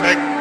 nigga.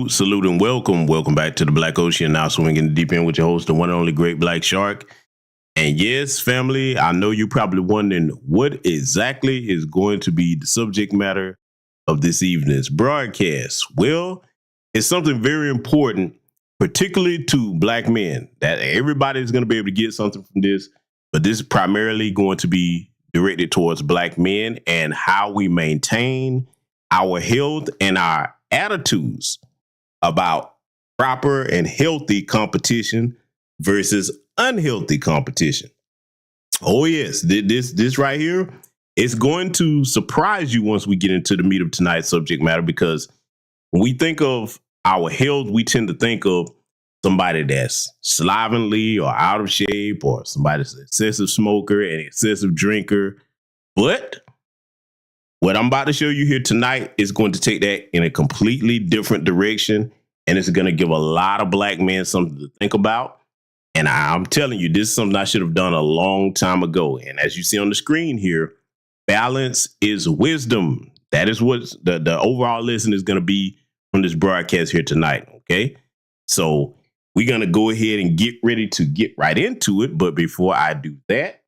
Salute, and welcome. Welcome back to the Black Ocean. Now swinging the deep end with your host, the one and only Great Black Shark. And yes, family, I know you're probably wondering what exactly is going to be the subject matter of this evening's broadcast. Well, it's something very important, particularly to black men, that everybody's going to be able to get something from this. But this is primarily going to be directed towards black men and how we maintain our health and our attitudes about proper and healthy competition versus unhealthy competition. Oh yes, this right here is going to surprise you once we get into the meat of tonight's subject matter, because when we think of our health, we tend to think of somebody that's slovenly or out of shape, or somebody that's an excessive smoker and excessive drinker. But what I'm about to show you here tonight is going to take that in a completely different direction, and it's going to give a lot of black men something to think about. And I'm telling you, this is something I should have done a long time ago. And as you see on the screen here, balance is wisdom. That is what the overall lesson is going to be from this broadcast here tonight. Okay, so we're going to go ahead and get ready to get right into it. But before I do that,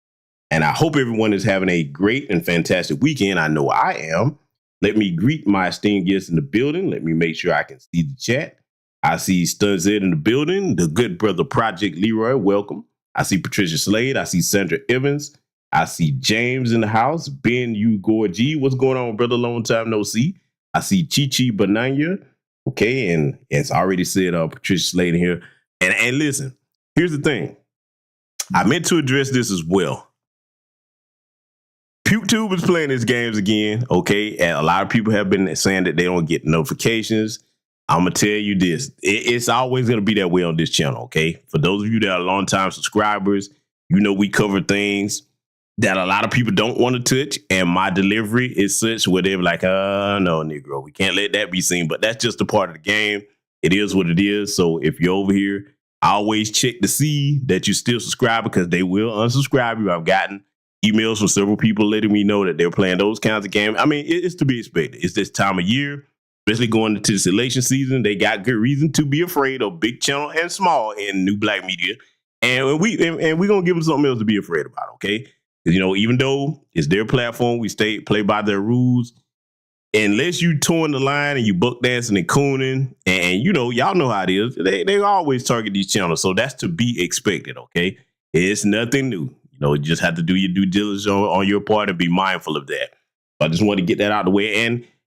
and I hope everyone is having a great and fantastic weekend. I know I am. Let me greet my esteemed guests in the building. Let me make sure I can see the chat. I see Stun Zed in the building. The good brother Project Leroy, welcome. I see Patricia Slade. I see Sandra Evans. I see James in the house. Ben U. Gorgie. What's going on, brother? Long time no see. I see Chichi Bananya. Okay, and as I already said, Patricia Slade in here. And listen, here's the thing. I meant to address this as well. PewTube is playing his games again, okay? And a lot of people have been saying that they don't get notifications. I'm going to tell you this. It's always going to be that way on this channel, okay? For those of you that are longtime subscribers, you know we cover things that a lot of people don't want to touch, and my delivery is such where they're like, no, Negro, we can't let that be seen. But that's just a part of the game. It is what it is. So if you're over here, I always check to see that you still subscribe, because they will unsubscribe you. I've gotten emails from several people letting me know that they're playing those kinds of games. I mean, it's to be expected. It's this time of year, especially going into this election season. They got good reason to be afraid of big channel and small in new black media. And we're going to give them something else to be afraid about, okay? You know, even though it's their platform, we play by their rules. Unless you towing the line and you buck dancing and cooning, and you know, y'all know how it is. They always target these channels. So that's to be expected, okay? It's nothing new. You know, you just have to do your due diligence on your part and be mindful of that. I just want to get that out of the way.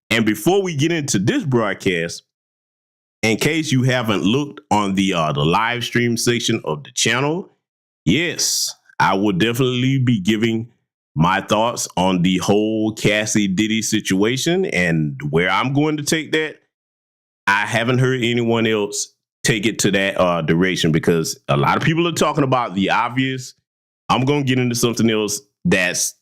And before we get into this broadcast, in case you haven't looked on the live stream section of the channel, yes, I will definitely be giving my thoughts on the whole Cassie Diddy situation and where I'm going to take that. I haven't heard anyone else take it to that direction because a lot of people are talking about the obvious. I'm going to get into something else that's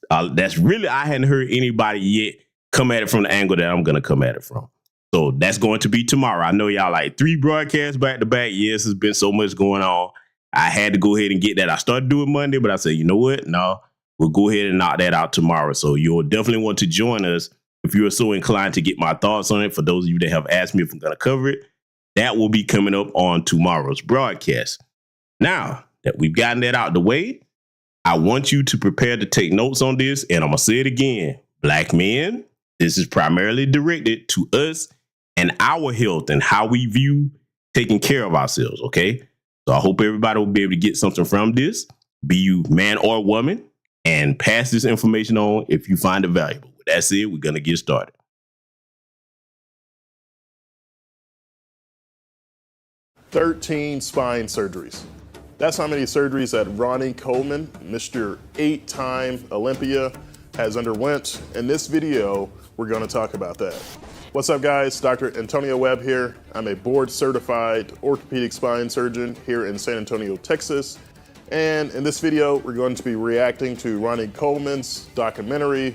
really, I hadn't heard anybody yet come at it from the angle that I'm going to come at it from. So that's going to be tomorrow. I know y'all like 3 broadcasts back to back. Yes, there's been so much going on. I had to go ahead and get that. I started doing Monday, but I said, you know what? No, we'll go ahead and knock that out tomorrow. So you'll definitely want to join us if you're so inclined to get my thoughts on it. For those of you that have asked me if I'm going to cover it, that will be coming up on tomorrow's broadcast. Now that we've gotten that out the way, I want you to prepare to take notes on this. And I'm going to say it again. Black men, this is primarily directed to us and our health and how we view taking care of ourselves. Okay. So I hope everybody will be able to get something from this, be you man or woman, and pass this information on if you find it valuable. With that said, we're going to get started. "13 spine surgeries. That's how many surgeries that Ronnie Coleman, Mr. 8-time Olympia, has underwent. In this video, we're going to talk about that. What's up, guys? Dr. Antonio Webb here. I'm a board-certified orthopedic spine surgeon here in San Antonio, Texas. And in this video, we're going to be reacting to Ronnie Coleman's documentary.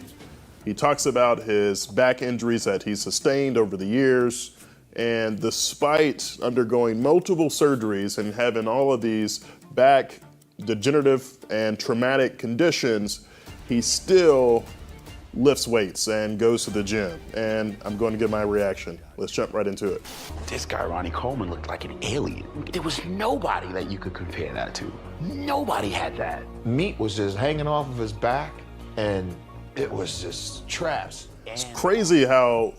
He talks about his back injuries that he sustained over the years. And despite undergoing multiple surgeries and having all of these back degenerative and traumatic conditions, he still lifts weights and goes to the gym. And I'm going to get my reaction. Let's jump right into it. This guy, Ronnie Coleman, looked like an alien. There was nobody that you could compare that to. Nobody had that. Meat was just hanging off of his back, and it was just traps. It's crazy how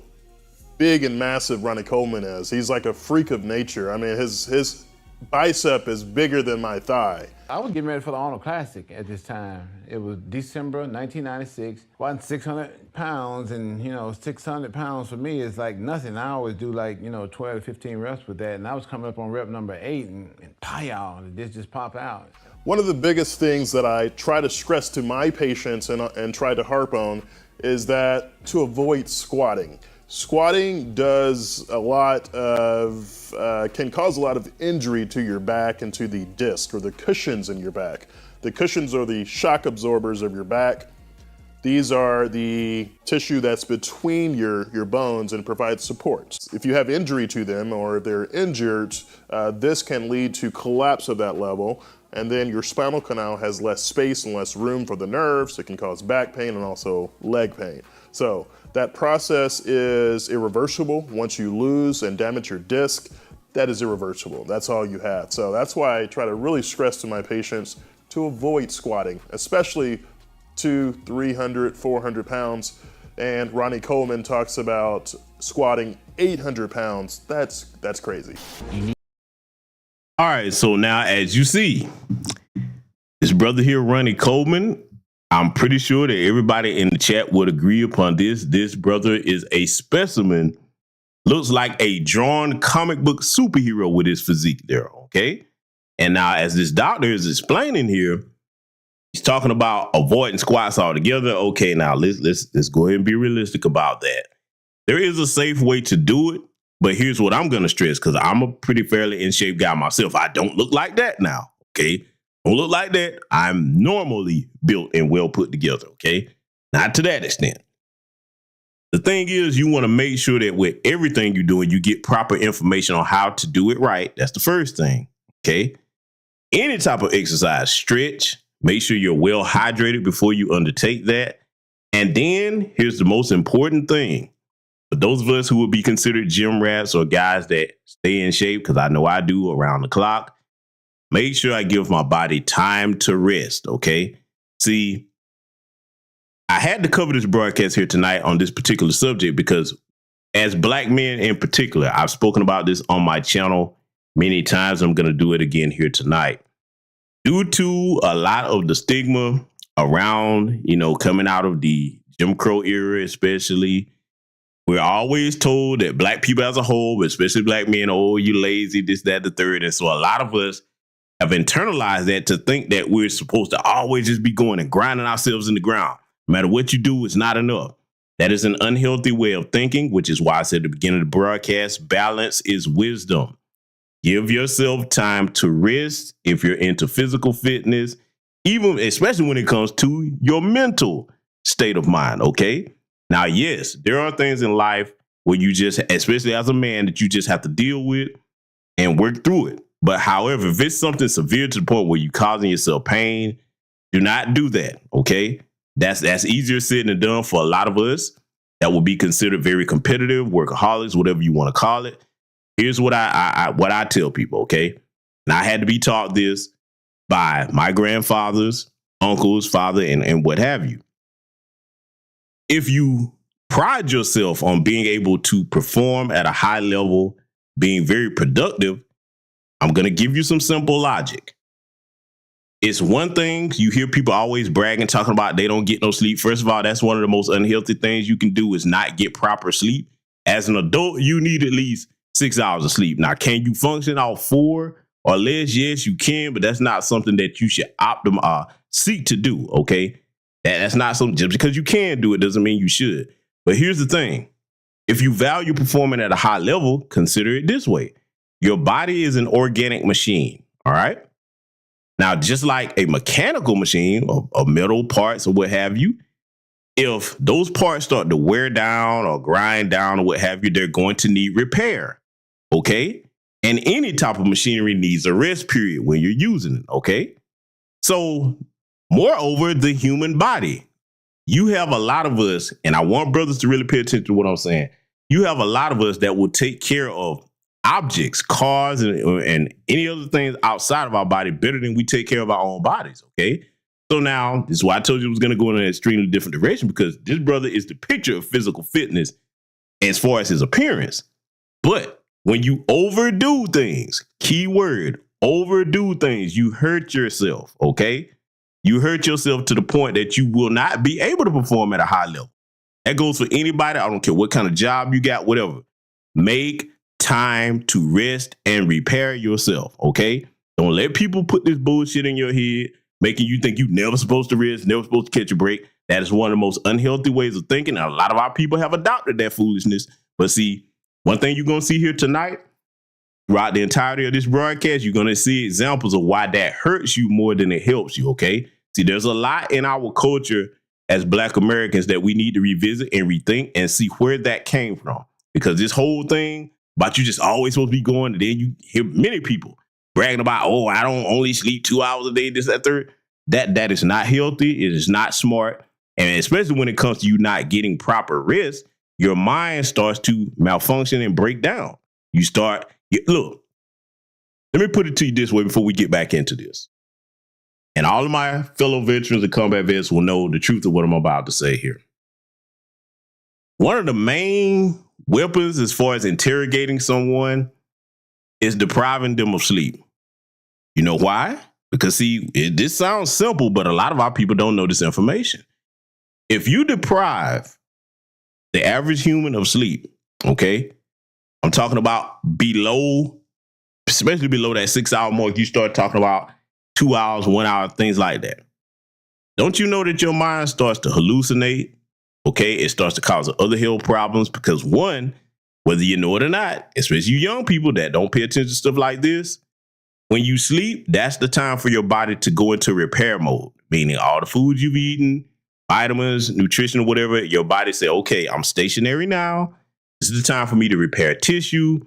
big and massive Ronnie Coleman is. He's like a freak of nature. I mean, his bicep is bigger than my thigh. I was getting ready for the Arnold Classic at this time. It was December 1996. Wasn't 600 pounds, and 600 pounds for me is like nothing. I always do like 12 to 15 reps with that, and I was coming up on rep number 8, and pow, this just pop out. One of the biggest things that I try to stress to my patients and try to harp on is that to avoid squatting. Squatting does a lot of, can cause a lot of injury to your back and to the disc or the cushions in your back. The cushions are the shock absorbers of your back. These are the tissue that's between your bones and provides support. If you have injury to them or if they're injured, this can lead to collapse of that level. And then your spinal canal has less space and less room for the nerves. It can cause back pain and also leg pain. So that process is irreversible. Once you lose and damage your disc, that is irreversible. That's all you have. So that's why I try to really stress to my patients to avoid squatting, especially 200, 300, 400 pounds. And Ronnie Coleman talks about squatting 800 pounds. That's crazy. All right, so now as you see, this brother here, Ronnie Coleman, I'm pretty sure that everybody in the chat would agree upon this. This brother is a specimen, looks like a drawn comic book superhero with his physique there, okay? And now as this doctor is explaining here, he's talking about avoiding squats altogether. Okay, now let's go ahead and be realistic about that. There is a safe way to do it. But here's what I'm going to stress, because I'm a pretty fairly in shape guy myself. I don't look like that now, okay? Don't look like that. I'm normally built and well put together, okay? Not to that extent. The thing is, you want to make sure that with everything you're doing, you get proper information on how to do it right. That's the first thing, okay? Any type of exercise, stretch, make sure you're well hydrated before you undertake that. And then here's the most important thing. For those of us who would be considered gym rats or guys that stay in shape, because I know I do around the clock, make sure I give my body time to rest, okay? See, I had to cover this broadcast here tonight on this particular subject because as black men in particular, I've spoken about this on my channel many times. I'm going to do it again here tonight. Due to a lot of the stigma around, coming out of the Jim Crow era, especially, we're always told that black people as a whole, but especially black men, oh, you lazy, this, that, the third. And so a lot of us have internalized that to think that we're supposed to always just be going and grinding ourselves in the ground. No matter what you do, it's not enough. That is an unhealthy way of thinking, which is why I said at the beginning of the broadcast, balance is wisdom. Give yourself time to rest if you're into physical fitness, even especially when it comes to your mental state of mind, okay? Now, yes, there are things in life where you just, especially as a man, that you just have to deal with and work through it. But however, if it's something severe to the point where you're causing yourself pain, do not do that, okay? That's easier said than done for a lot of us that will be considered very competitive, workaholics, whatever you want to call it. Here's what I tell people, okay? And I had to be taught this by my grandfathers, uncles, father, and what have you. If you pride yourself on being able to perform at a high level, being very productive, I'm going to give you some simple logic. It's one thing you hear people always bragging, talking about they don't get no sleep. First of all, that's one of the most unhealthy things you can do is not get proper sleep. As an adult, you need at least 6 hours of sleep. Now, can you function off 4 or less? Yes, you can, but that's not something that you should seek to do, okay? That's not something, just because you can do it doesn't mean you should. But here's the thing. If you value performing at a high level, consider it this way. Your body is an organic machine, all right? Now, just like a mechanical machine or metal parts or what have you, if those parts start to wear down or grind down or what have you, they're going to need repair, okay? And any type of machinery needs a rest period when you're using it, okay? So, moreover, the human body. You have a lot of us, and I want brothers to really pay attention to what I'm saying. You have a lot of us that will take care of objects, cars, and any other things outside of our body better than we take care of our own bodies, okay? So now, this is why I told you it was going to go in an extremely different direction, because this brother is the picture of physical fitness as far as his appearance. But when you overdo things, key word, overdo things, you hurt yourself, okay? You hurt yourself to the point that you will not be able to perform at a high level. That goes for anybody. I don't care what kind of job you got, whatever. Make time to rest and repair yourself, okay? Don't let people put this bullshit in your head, making you think you're never supposed to rest, never supposed to catch a break. That is one of the most unhealthy ways of thinking. And a lot of our people have adopted that foolishness. But see, one thing you're going to see here tonight, throughout the entirety of this broadcast, you're going to see examples of why that hurts you more than it helps you, okay? See, there's a lot in our culture as Black Americans that we need to revisit and rethink and see where that came from. Because this whole thing about you just always supposed to be going, and then you hear many people bragging about, oh, I don't only sleep 2 hours a day, this, that, third. That is not healthy. It is not smart. And especially when it comes to you not getting proper rest, your mind starts to malfunction and break down. Look, let me put it to you this way before we get back into this. And all of my fellow veterans and combat vets will know the truth of what I'm about to say here. One of the main weapons as far as interrogating someone is depriving them of sleep. You know why? Because see, this sounds simple, but a lot of our people don't know this information. If you deprive the average human of sleep, okay, I'm talking about especially below that 6 hour mark, you start talking about 2 hours, 1 hour, things like that. Don't you know that your mind starts to hallucinate? Okay, it starts to cause other health problems because one, whether you know it or not, especially you young people that don't pay attention to stuff like this, when you sleep, that's the time for your body to go into repair mode, meaning all the food you've eaten, vitamins, nutrition, whatever, your body say, okay, I'm stationary now. This is the time for me to repair tissue.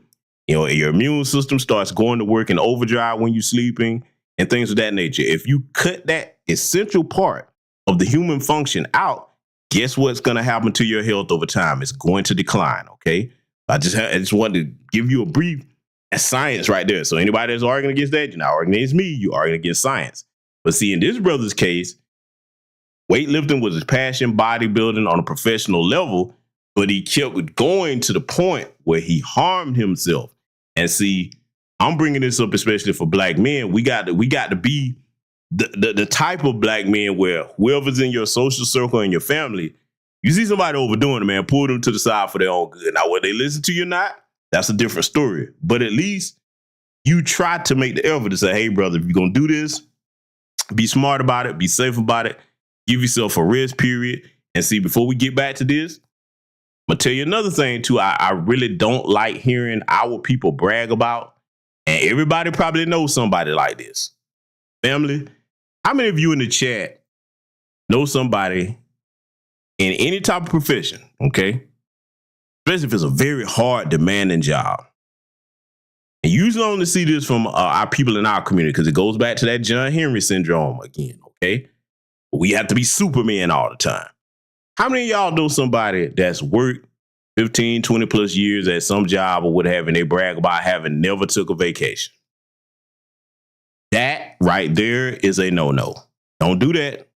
You know, your immune system starts going to work in overdrive when you're sleeping and things of that nature. If you cut that essential part of the human function out, guess what's going to happen to your health over time? It's going to decline, okay? I just wanted to give you a brief science right there. So anybody that's arguing against that, you're not arguing against me, you're arguing against science. But see, in this brother's case, weightlifting was his passion, bodybuilding on a professional level, but he kept going to the point where he harmed himself. And see, I'm bringing this up especially for Black men. We got to be the type of Black men where whoever's in your social circle and your family, you see somebody overdoing it, man, pull them to the side for their own good. Now, whether they listen to you or not, that's a different story. But at least you try to make the effort to say, hey, brother, if you're going to do this, be smart about it, be safe about it. Give yourself a rest period. And see, before we get back to this, I'm going to tell you another thing, too. I really don't like hearing our people brag about. And everybody probably knows somebody like this. Family, how many of you in the chat know somebody in any type of profession, okay? Especially if it's a very hard, demanding job. And usually only see this from our people in our community because it goes back to that John Henry syndrome again, okay? We have to be Superman all the time. How many of y'all know somebody that's worked 15, 20 plus years at some job or what have, and they brag about having never took a vacation? That right there is a no-no. Don't do that.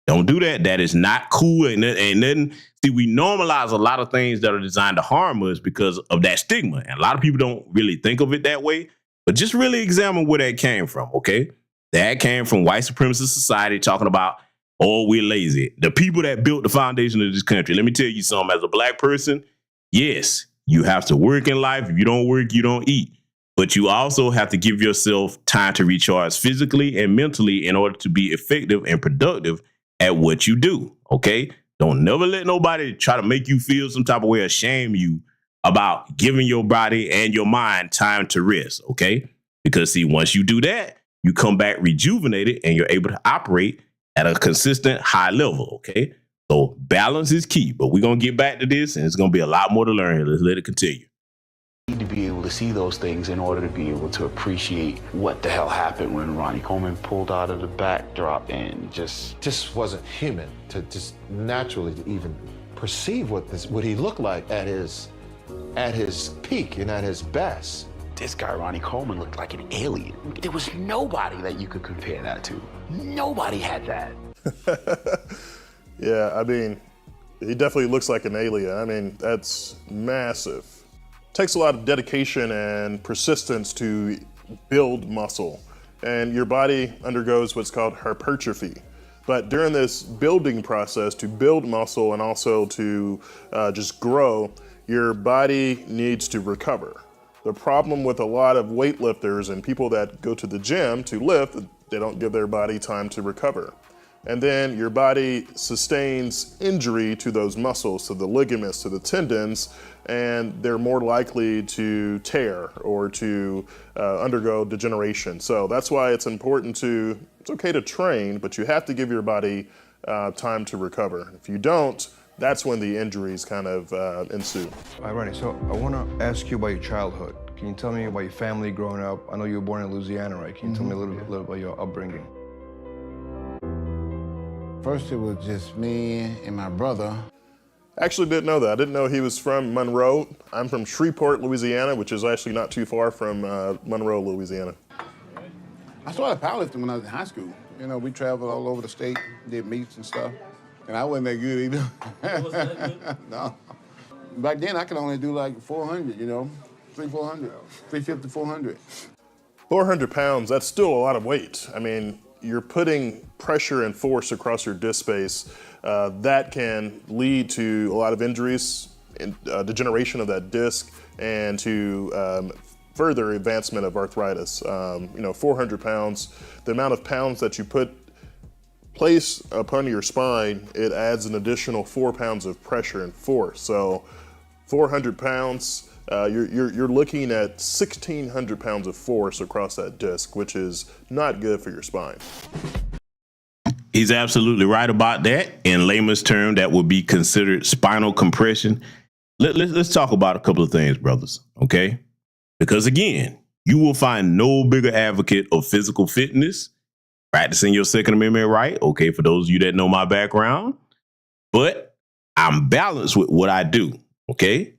Don't do that. That is not cool. And then, see, we normalize a lot of things that are designed to harm us because of that stigma. And a lot of people don't really think of it that way. But just really examine where that came from, okay? That came from white supremacist society talking about, oh, we're lazy. The people that built the foundation of this country. Let me tell you something. As a black person, yes, you have to work in life. If you don't work, you don't eat. But you also have to give yourself time to recharge physically and mentally in order to be effective and productive at what you do, okay? Don't never let nobody try to make you feel some type of way or shame you about giving your body and your mind time to rest, okay? Because, see, once you do that, you come back rejuvenated and you're able to operate at a consistent high level, okay? So balance is key, but we're going to get back to this, and it's going to be a lot more to learn here. Let's let it continue. Need to be able to see those things in order to be able to appreciate what the hell happened when Ronnie Coleman pulled out of the backdrop and Just wasn't human to just naturally to even perceive what he looked like at his peak and at his best. this guy, Ronnie Coleman, looked like an alien. There was nobody that you could compare that to. Nobody had that. Yeah, I mean, he definitely looks like an alien. I mean, that's massive. Takes a lot of dedication and persistence to build muscle, and your body undergoes what's called hypertrophy. But during this building process, to build muscle and also to just grow, your body needs to recover. The problem with a lot of weightlifters and people that go to the gym to lift, they don't give their body time to recover. And then your body sustains injury to those muscles, to the ligaments, to the tendons, and they're more likely to tear or to undergo degeneration. So that's why it's important it's okay to train, but you have to give your body time to recover. If you don't, that's when the injuries kind of ensue. All right, Ronnie, so I want to ask you about your childhood. Can you tell me about your family growing up? I know you were born in Louisiana, right? Can you tell me a little about your upbringing? First, it was just me and my brother. Actually didn't know that. I didn't know he was from Monroe. I'm from Shreveport, Louisiana, which is actually not too far from Monroe, Louisiana. I started powerlifting when I was in high school. You know, we traveled all over the state, did meets and stuff. And I wasn't that good either. Wasn't that good? No. Back then, I could only do like 400, you know, 400, 350, 400. 400 pounds, that's still a lot of weight. I mean, you're putting pressure and force across your disc space. That can lead to a lot of injuries, degeneration of that disc, and to further advancement of arthritis. 400 pounds, the amount of pounds that you place upon your spine, it adds an additional 4 pounds of pressure and force. So 400 pounds, you're looking at 1,600 pounds of force across that disc, which is not good for your spine. He's absolutely right about that. In layman's term, that would be considered spinal compression. Let's talk about a couple of things, brothers, okay? Because again, you will find no bigger advocate of physical fitness, practicing your Second Amendment right, okay, for those of you that know my background, but I'm balanced with what I do, okay?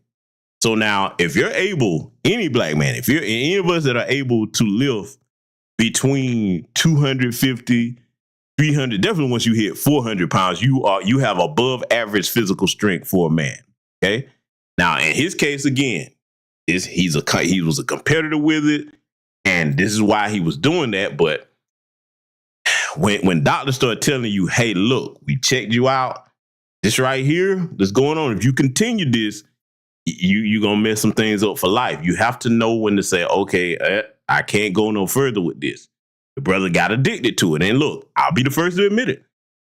So now, if you're able, any black man, if you're any of us that are able to lift between 250, 300, definitely once you hit 400 pounds, you have above average physical strength for a man, okay? Now, in his case, again, he was a competitor with it, and this is why he was doing that, but when doctors start telling you, hey, look, we checked you out, this right here, that's going on, if you continue this, you're going to mess some things up for life. You have to know when to say, okay, I can't go no further with this. The brother got addicted to it. And look, I'll be the first to admit it.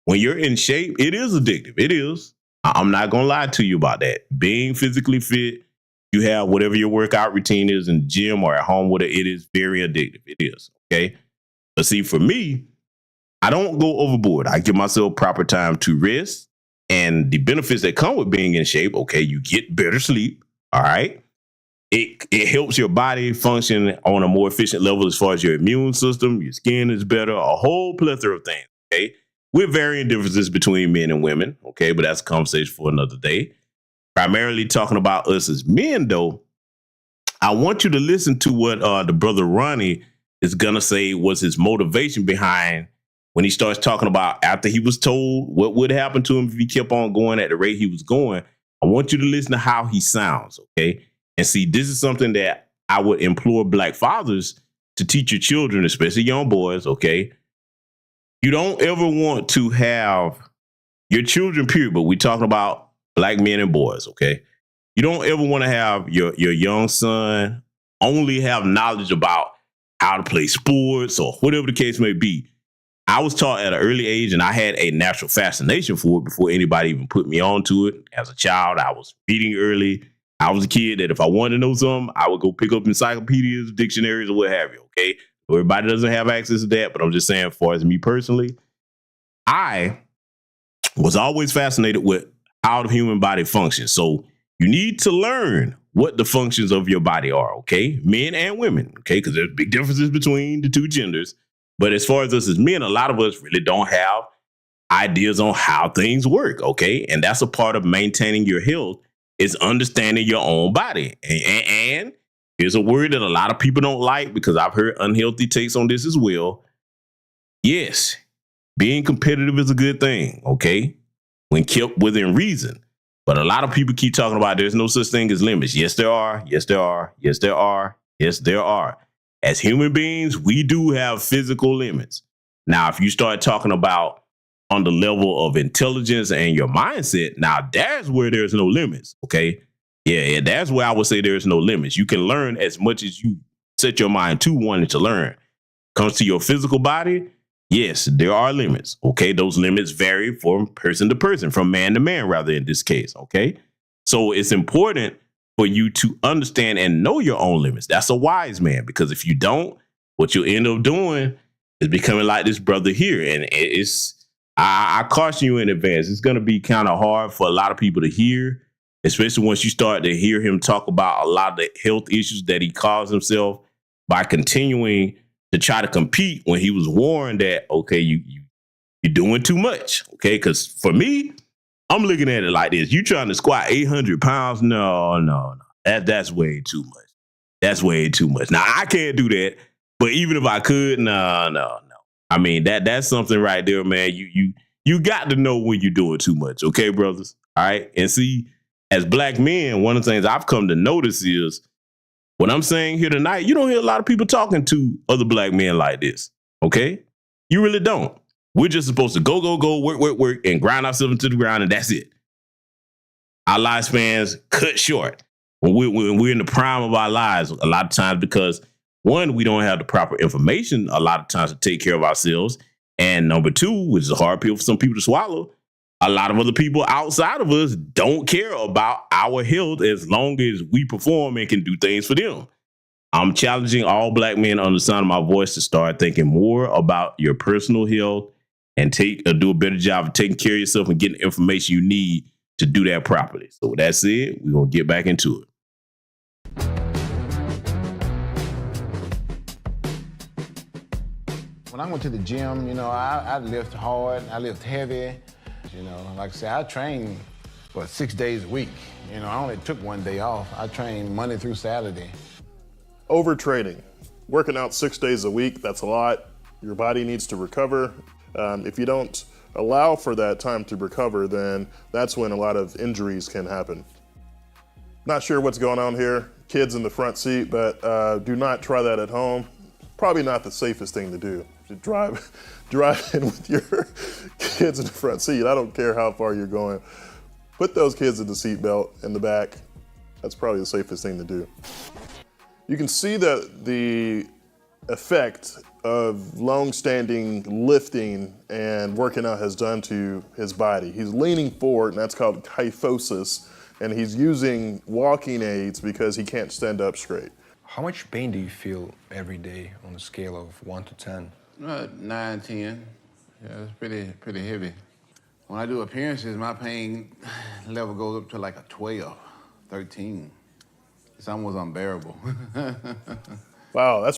when you're in shape, it is addictive. It is. I'm not going to lie to you about that. Being physically fit, you have whatever your workout routine is in the gym or at home with it, it is very addictive. It is. Okay. But see, for me, I don't go overboard. I give myself proper time to rest, and the benefits that come with being in shape. Okay. You get better sleep. All right. It helps your body function on a more efficient level as far as your immune system, your skin is better, a whole plethora of things. Okay. We're varying differences between men and women. Okay. But that's a conversation for another day. Primarily talking about us as men, though, I want you to listen to what the brother Ronnie is going to say was his motivation behind when he starts talking about after he was told what would happen to him if he kept on going at the rate he was going. I want you to listen to how he sounds. Okay. And see, this is something that I would implore Black fathers to teach your children, especially young boys. Okay. You don't ever want to have your children, period, but we're talking about Black men and boys. Okay. You don't ever want to have your young son only have knowledge about how to play sports or whatever the case may be. I was taught at an early age, and I had a natural fascination for it before anybody even put me onto it. As a child, I was reading early. I was a kid that if I wanted to know something, I would go pick up encyclopedias, dictionaries, or what have you. Okay. Everybody doesn't have access to that, but I'm just saying, as far as me personally, I was always fascinated with how the human body functions. So you need to learn what the functions of your body are. Okay. Men and women. Okay. Because there's big differences between the two genders. But as far as us as men, a lot of us really don't have ideas on how things work. Okay. And that's a part of maintaining your health, is understanding your own body. And here's a word that a lot of people don't like, because I've heard unhealthy takes on this as well. Yes, being competitive is a good thing, okay, when kept within reason. But a lot of people keep talking about there's no such thing as limits. Yes, there are. Yes, there are. Yes, there are. Yes, there are. As human beings, we do have physical limits. Now, if you start talking about on the level of intelligence and your mindset, now that's where there's no limits. Okay. Yeah, that's where I would say there's no limits. You can learn as much as you set your mind to wanting to learn. Comes to your physical body, yes, there are limits. Okay. Those limits vary from person to person, from man to man, rather, in this case. Okay. So it's important for you to understand and know your own limits. That's a wise man, because if you don't, what you'll end up doing is becoming like this brother here. And I caution you in advance. It's going to be kind of hard for a lot of people to hear, especially once you start to hear him talk about a lot of the health issues that he caused himself by continuing to try to compete, when he was warned that, okay, you're doing too much. Okay. Because for me, I'm looking at it like this. You trying to squat 800 pounds? No. That's way too much. That's way too much. Now, I can't do that. But even if I could, no. I mean, that's something right there, man. You got to know when you're doing too much, okay, brothers? All right. And see, as Black men, one of the things I've come to notice is what I'm saying here tonight, you don't hear a lot of people talking to other Black men like this. Okay. You really don't. We're just supposed to go, work, and grind ourselves into the ground, and that's it. Our lifespans cut short when we're in the prime of our lives a lot of times, because one, we don't have the proper information a lot of times to take care of ourselves. And number two, which is a hard pill for some people to swallow, a lot of other people outside of us don't care about our health as long as we perform and can do things for them. I'm challenging all Black men on the sound of my voice to start thinking more about your personal health and do a better job of taking care of yourself and getting the information you need to do that properly. So with that said, we're going to get back into it. When I went to the gym, I lift hard, I lift heavy. Like I said, I train for 6 days a week. I only took one day off. I train Monday through Saturday. Overtraining. Working out 6 days a week, that's a lot. Your body needs to recover. If you don't allow for that time to recover, then that's when a lot of injuries can happen. Not sure what's going on here. Kids in the front seat, but do not try that at home. Probably not the safest thing to do. To drive in with your kids in the front seat. I don't care how far you're going. Put those kids in the seat belt in the back. That's probably the safest thing to do. You can see the effect of long-standing lifting and working out has done to his body. He's leaning forward, and that's called kyphosis, and he's using walking aids because he can't stand up straight. How much pain do you feel every day on a scale of 1 to 10? 9, 10. Yeah, it's pretty heavy. When I do appearances, my pain level goes up to like a 12, 13. It's almost unbearable. Wow, that's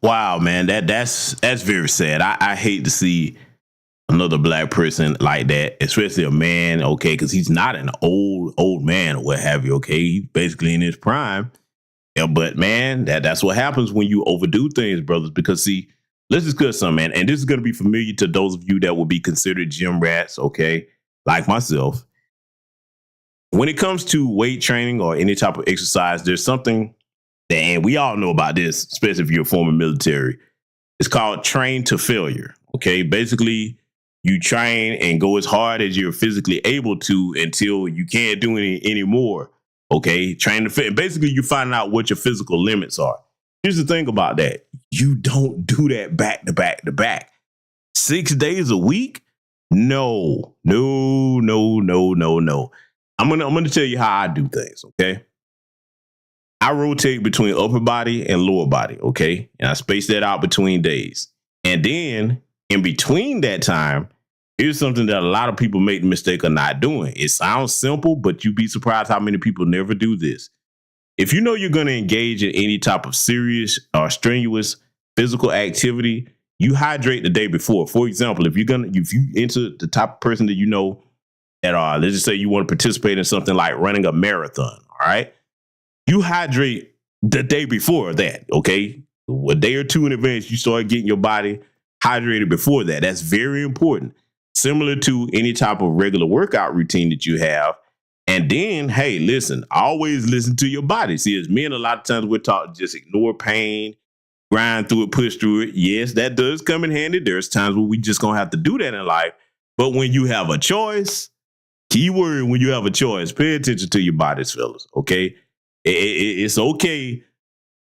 Wow, man, that's very sad. I hate to see another black person like that, especially a man, okay, because he's not an old man or what have you, okay? He's basically in his prime. Yeah, but man, that's what happens when you overdo things, brothers, because see, let's discuss something, man, and this is going to be familiar to those of you that will be considered gym rats, okay, like myself. When it comes to weight training or any type of exercise, there's something that, and we all know about this, especially if you're a former military. It's called train to failure. Okay. Basically, you train and go as hard as you're physically able to until you can't do any more. Okay. Train to failure. Basically, you find out what your physical limits are. Here's the thing about that. You don't do that back to back to back. 6 days a week? No. I'm gonna tell you how I do things, okay? I rotate between upper body and lower body, okay? And I space that out between days. And then in between that time, here's something that a lot of people make the mistake of not doing. It sounds simple, but you'd be surprised how many people never do this. If you know you're going to engage in any type of serious or strenuous physical activity, you hydrate the day before. For example, if you enter the type of person that you know that let's just say you want to participate in something like running a marathon, all right? You hydrate the day before that, okay? A day or two in advance, you start getting your body hydrated before that. That's very important. Similar to any type of regular workout routine that you have. And then, hey, listen, always listen to your body. See, as men, a lot of times we're taught to just ignore pain, grind through it, push through it. Yes, that does come in handy. There's times where we just gonna have to do that in life. But when you have a choice, key word, when you have a choice, pay attention to your bodies, fellas, okay? It's okay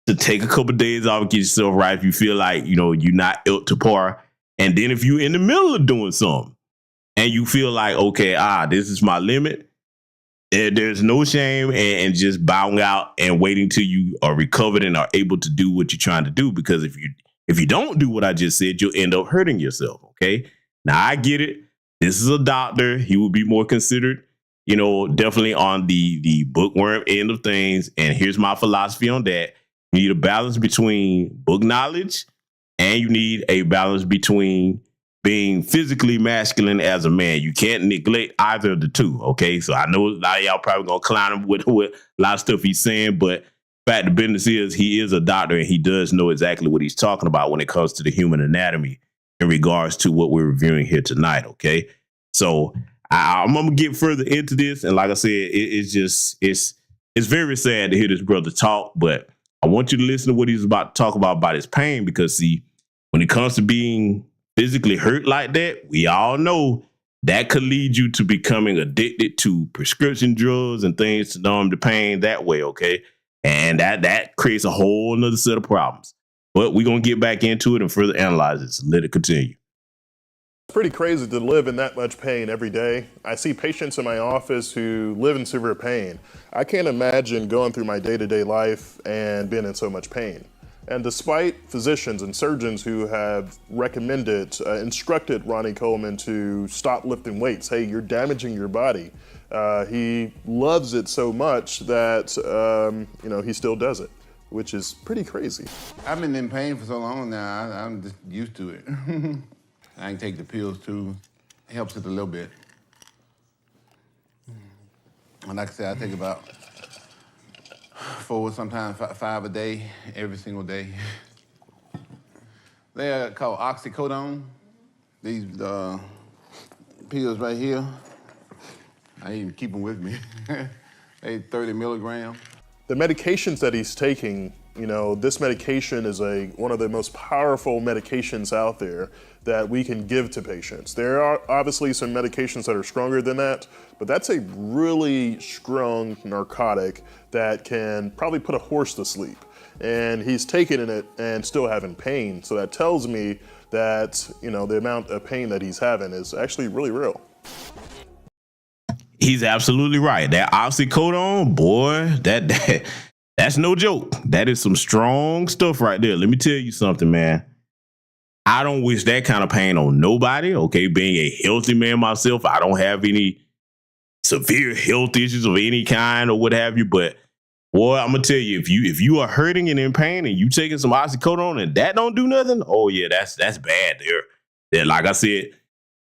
to take a couple of days off and get yourself right if you feel like, you're not up to par. And then if you're in the middle of doing something and you feel like, okay, this is my limit, there's no shame and just bowing out and waiting till you are recovered and are able to do what you're trying to do. Because if you don't do what I just said, you'll end up hurting yourself, okay? Now, I get it. This is a doctor. He would be more considered, definitely on the bookworm end of things. And here's my philosophy on that. You need a balance between book knowledge and you need a balance between being physically masculine as a man. You can't neglect either of the two, okay? So I know a lot of y'all probably going to clown him with a lot of stuff he's saying, but fact of business is he is a doctor and he does know exactly what he's talking about when it comes to the human anatomy in regards to what we're reviewing here tonight, okay? So I'm going to get further into this. And like I said, it's very sad to hear this brother talk, but I want you to listen to what he's about to talk about his pain, because see, when it comes to being physically hurt like that, we all know that could lead you to becoming addicted to prescription drugs and things to numb the pain that way, okay? And that creates a whole nother set of problems. But we're going to get back into it and further analyze it. So let it continue. It's pretty crazy to live in that much pain every day. I see patients in my office who live in severe pain. I can't imagine going through my day-to-day life and being in so much pain. And despite physicians and surgeons who have instructed Ronnie Coleman to stop lifting weights, hey, you're damaging your body. He loves it so much that, he still does it, which is pretty crazy. I've been in pain for so long now, I'm just used to it. I can take the pills too. It helps it a little bit. And like I said, I take about 4, sometimes 5 a day, every single day. They're called oxycodone. These pills right here, I even keep them with me. They 30 milligrams. the medications that he's taking, you know, this medication is one of the most powerful medications out there that we can give to patients. There are obviously some medications that are stronger than that, but that's a really strong narcotic that can probably put a horse to sleep. And he's taking it and still having pain. So that tells me that, you know, the amount of pain that he's having is actually really real. He's absolutely right. That oxycodone, boy, that's no joke. That is some strong stuff right there. Let me tell you something, man. I don't wish that kind of pain on nobody. Okay, being a healthy man myself, I don't have any severe health issues of any kind or what have you. But boy, I'm gonna tell you, if you are hurting and in pain and you taking some oxycodone and that don't do nothing, oh yeah, that's bad there. That, like I said,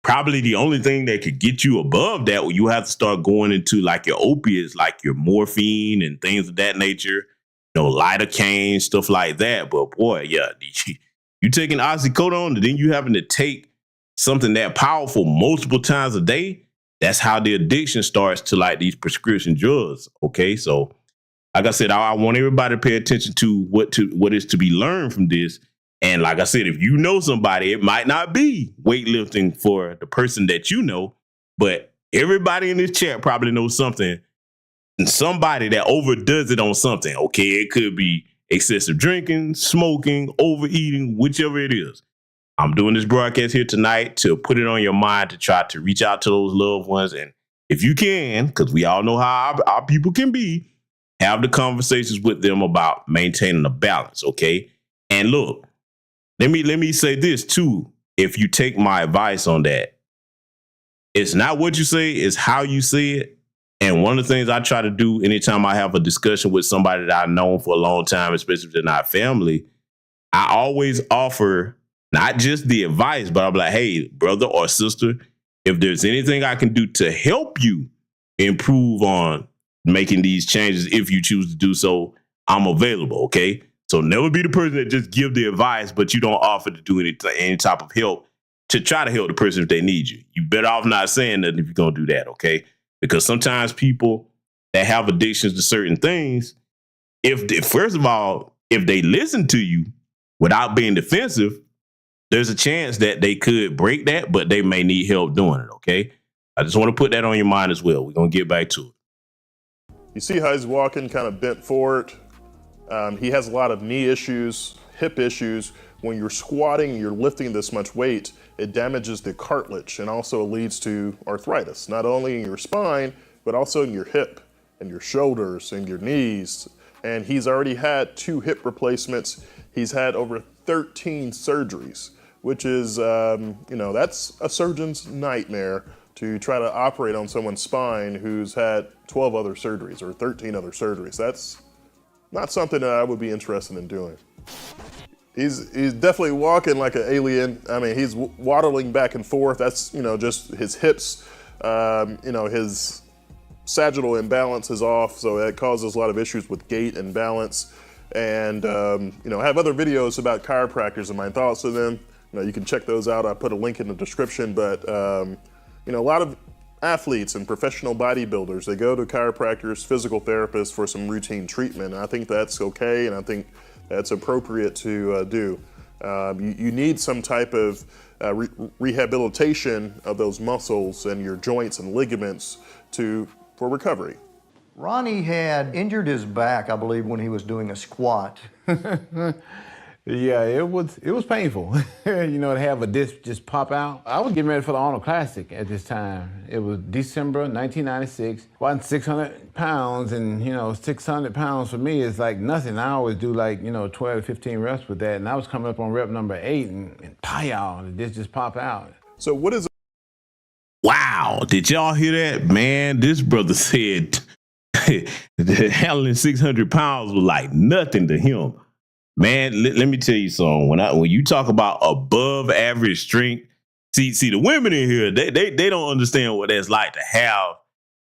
probably the only thing that could get you above that, you have to start going into like your opiates, like your morphine and things of that nature, you know, lidocaine, stuff like that. But boy, yeah, you taking oxycodone and then you having to take something that powerful multiple times a day. That's how the addiction starts to like these prescription drugs. Okay, so like I said, I want everybody to pay attention to what is to be learned from this. And like I said, if you know somebody, it might not be weightlifting for the person that you know, but everybody in this chat probably knows something and somebody that overdoes it on something. Okay, it could be excessive drinking, smoking, overeating, whichever it is. I'm doing this broadcast here tonight to put it on your mind to try to reach out to those loved ones. And if you can, because we all know how our people can be, have the conversations with them about maintaining a balance, okay? And look, let me say this too. If you take my advice on that, it's not what you say, it's how you say it. And one of the things I try to do anytime I have a discussion with somebody that I've known for a long time, especially if they're not family, I always offer not just the advice, but I'm like, hey, brother or sister, if there's anything I can do to help you improve on making these changes, if you choose to do so, I'm available, okay? So never be the person that just give the advice, but you don't offer to do any type of help to try to help the person if they need you. You better off not saying nothing if you're going to do that, okay? Because sometimes people that have addictions to certain things, first of all, if they listen to you without being defensive, there's a chance that they could break that, but they may need help doing it, okay? I just want to put that on your mind as well. We're going to get back to it. You see how he's walking kind of bent forward. He has a lot of knee issues, hip issues. When you're squatting, you're lifting this much weight, it damages the cartilage and also leads to arthritis, not only in your spine, but also in your hip and your shoulders and your knees. And he's already had 2 hip replacements. He's had over 13 surgeries, which is, that's a surgeon's nightmare to try to operate on someone's spine who's had 12 other surgeries or 13 other surgeries. That's not something that I would be interested in doing. He's definitely walking like an alien. I mean, he's waddling back and forth. That's, just his hips, his sagittal imbalance is off, so that causes a lot of issues with gait and balance. And, I have other videos about chiropractors and my thoughts on them. You can check those out. I put a link in the description, but, a lot of athletes and professional bodybuilders, they go to chiropractors, physical therapists for some routine treatment. And I think that's okay, and I think that's appropriate to do. You need some type of rehabilitation of those muscles and your joints and ligaments for recovery. Ronnie had injured his back, I believe, when he was doing a squat. Yeah, it was painful, to have a disc just pop out. I was getting ready for the Arnold Classic at this time. It was December 1996. Wasn't 600 pounds, and 600 pounds for me is like nothing. I always do like 12 to 15 reps with that, and I was coming up on rep number 8, and pow, the disc just pop out. So what is? Wow, did y'all hear that, man? This brother said handling 600 pounds was like nothing to him. Man, let me tell you something. When you talk about above average strength, see the women in here, they don't understand what that's like to have,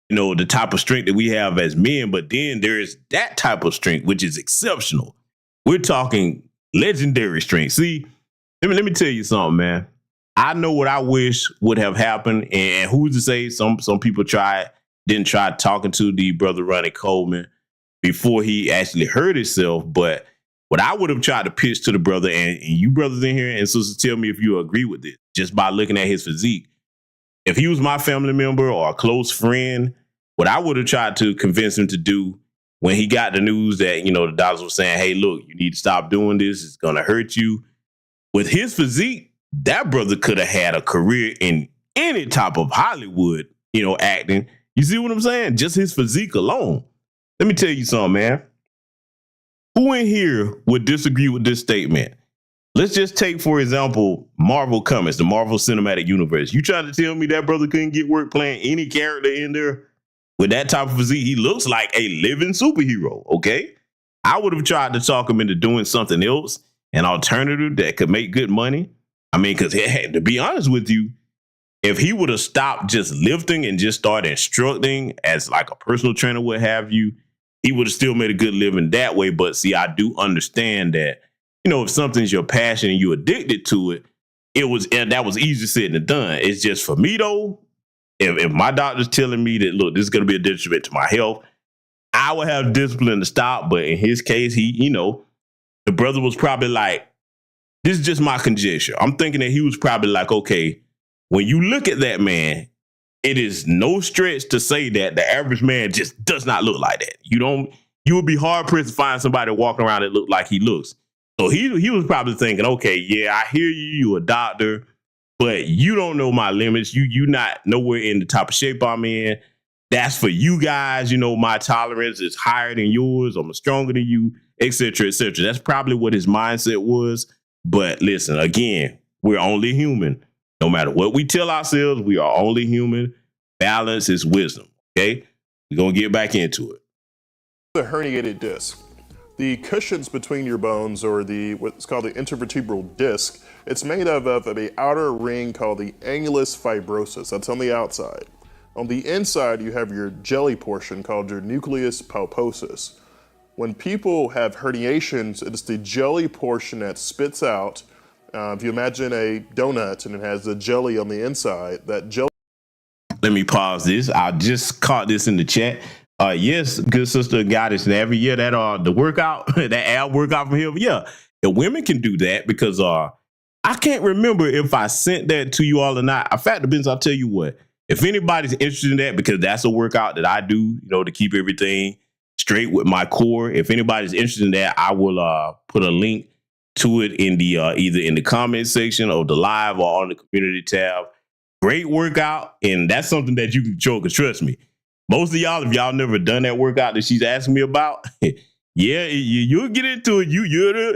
the type of strength that we have as men. But then there is that type of strength, which is exceptional. We're talking legendary strength. See, let me tell you something, man. I know what I wish would have happened, and who's to say some people didn't try talking to the brother Ronnie Coleman. before he actually hurt himself. But what I would have tried to pitch to the brother, and you brothers in here and sisters, tell me if you agree with it, just by looking at his physique. If he was my family member or a close friend, what I would have tried to convince him to do when he got the news that, the doctors were saying, hey, look, you need to stop doing this. It's going to hurt you. With his physique, that brother could have had a career in any type of Hollywood, acting. You see what I'm saying? Just his physique alone. Let me tell you something, man. Who in here would disagree with this statement? Let's just take, for example, Marvel Comics, the Marvel Cinematic Universe. You trying to tell me that brother couldn't get work playing any character in there? With that type of physique, he looks like a living superhero, okay? I would have tried to talk him into doing something else, an alternative that could make good money. I mean, because to be honest with you, if he would have stopped just lifting and just started instructing as like a personal trainer, what have you, he would have still made a good living that way. But see, I do understand that, if something's your passion and you're addicted to it, that was easier said than done. It's just for me though, if my doctor's telling me that, look, this is going to be a detriment to my health, I would have discipline to stop. But in his case, the brother was probably like, this is just my conjecture. I'm thinking that he was probably like, okay, when you look at that man, it is no stretch to say that the average man just does not look like that. You would be hard pressed to find somebody walking around that look like he looks. So he was probably thinking, okay, yeah, I hear you a doctor, but you don't know my limits. You not nowhere in the type of shape I'm in. That's for you guys. My tolerance is higher than yours. I'm stronger than you, et cetera, et cetera. That's probably what his mindset was. But listen, again, we're only human. No matter what we tell ourselves, we are only human. Balance is wisdom. Okay? We're going to get back into it. The herniated disc. The cushions between your bones, or what's called the intervertebral disc, it's made of an outer ring called the annulus fibrosus. That's on the outside. On the inside, you have your jelly portion called your nucleus pulposus. When people have herniations, it's the jelly portion that spits out. If you imagine a donut and it has the jelly on the inside, that jelly. Let me pause this. I just caught this in the chat. Yes, good sister Goddess. And every year that the workout, that ab workout from here, yeah, the women can do that because I can't remember if I sent that to you all or not. In fact, depends. I'll tell you what. If anybody's interested in that, because that's a workout that I do, to keep everything straight with my core. If anybody's interested in that, I will put a link to it in the either in the comment section of the live or on the community tab. Great workout, and that's something that you can control. Because trust me, most of y'all, if y'all never done that workout that she's asking me about, yeah, you'll get into it.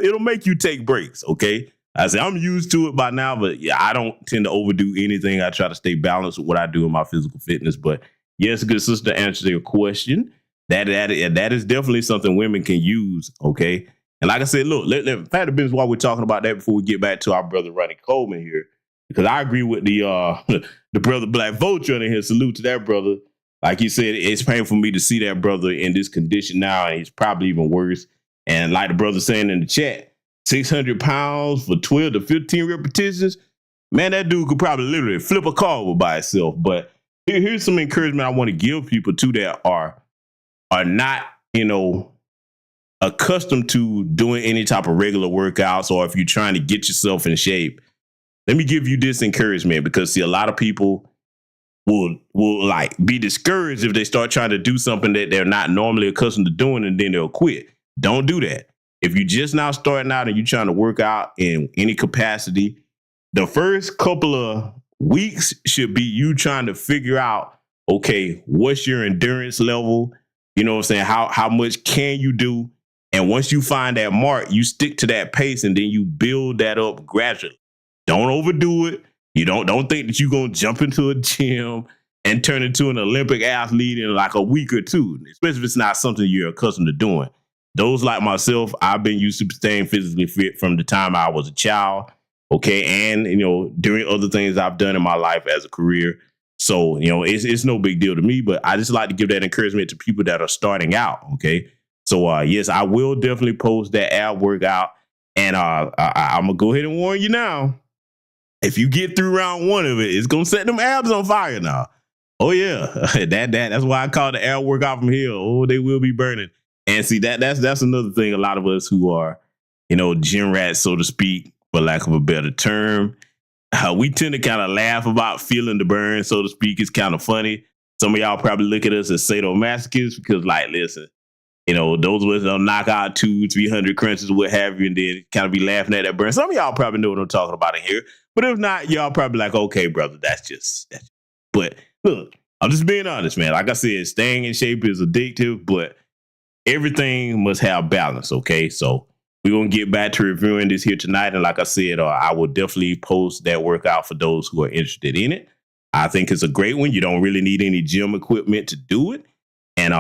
It'll make you take breaks. Okay, I say I'm used to it by now, but yeah, I don't tend to overdo anything. I try to stay balanced with what I do in my physical fitness. But yes, good sister, to answer your question, that is definitely something women can use. Okay. And like I said, look, in fact, the business why we're talking about that before we get back to our brother Ronnie Coleman here, because I agree with the the brother Black Vulture in here. Salute to that brother. Like you said, it's painful for me to see that brother in this condition now, and he's probably even worse. And like the brother saying in the chat, 600 pounds for 12 to 15 repetitions, man, that dude could probably literally flip a car over by itself. But here's some encouragement I want to give people too that are not, accustomed to doing any type of regular workouts, or if you're trying to get yourself in shape. Let me give you this encouragement, because see, a lot of people will like be discouraged if they start trying to do something that they're not normally accustomed to doing, and then they'll quit. Don't do that. If you're just now starting out and you're trying to work out in any capacity, the first couple of weeks should be you trying to figure out, okay, what's your endurance level? You know what I'm saying? How much can you do? And once you find that mark, you stick to that pace, and then you build that up gradually. Don't overdo it. You don't think that you're going to jump into a gym and turn into an Olympic athlete in like a week or two, especially if it's not something you're accustomed to doing. Those like myself, I've been used to staying physically fit from the time I was a child, okay? And, during other things I've done in my life as a career. So, it's no big deal to me, but I just like to give that encouragement to people that are starting out, okay? So, yes, I will definitely post that ab workout, and I'm going to go ahead and warn you now. If you get through round one of it, it's going to set them abs on fire now. Oh, yeah. That's why I call the ab workout from here. Oh, they will be burning. And see, that's another thing. A lot of us who are, gym rats, so to speak, for lack of a better term, we tend to kind of laugh about feeling the burn, so to speak. It's kind of funny. Some of y'all probably look at us as sadomasochists because, like, listen, those of us that'll knock out 200-300 crunches, what have you, and then kind of be laughing at that burn. Some of y'all probably know what I'm talking about in here. But if not, y'all probably like, okay, brother, that's just. But look, I'm just being honest, man. Like I said, staying in shape is addictive, but everything must have balance, okay? So we're going to get back to reviewing this here tonight. And like I said, I will definitely post that workout for those who are interested in it. I think it's a great one. You don't really need any gym equipment to do it. And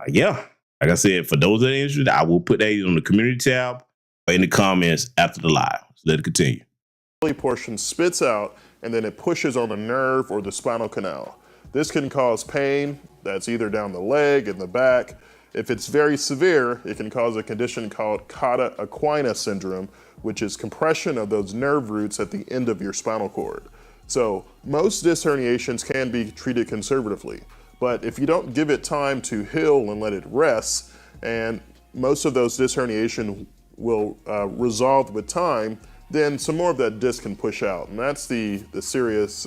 yeah. Like I said, for those that are interested, I will put that on the community tab or in the comments after the live. So let it continue. The belly portion spits out and then it pushes on the nerve or the spinal canal. This can cause pain that's either down the leg and the back. If it's very severe, it can cause a condition called cauda equina syndrome, which is compression of those nerve roots at the end of your spinal cord. So most disc herniations can be treated conservatively. But if you don't give it time to heal and let it rest, and most of those disc herniation will resolve with time, then some more of that disc can push out. And that's the serious,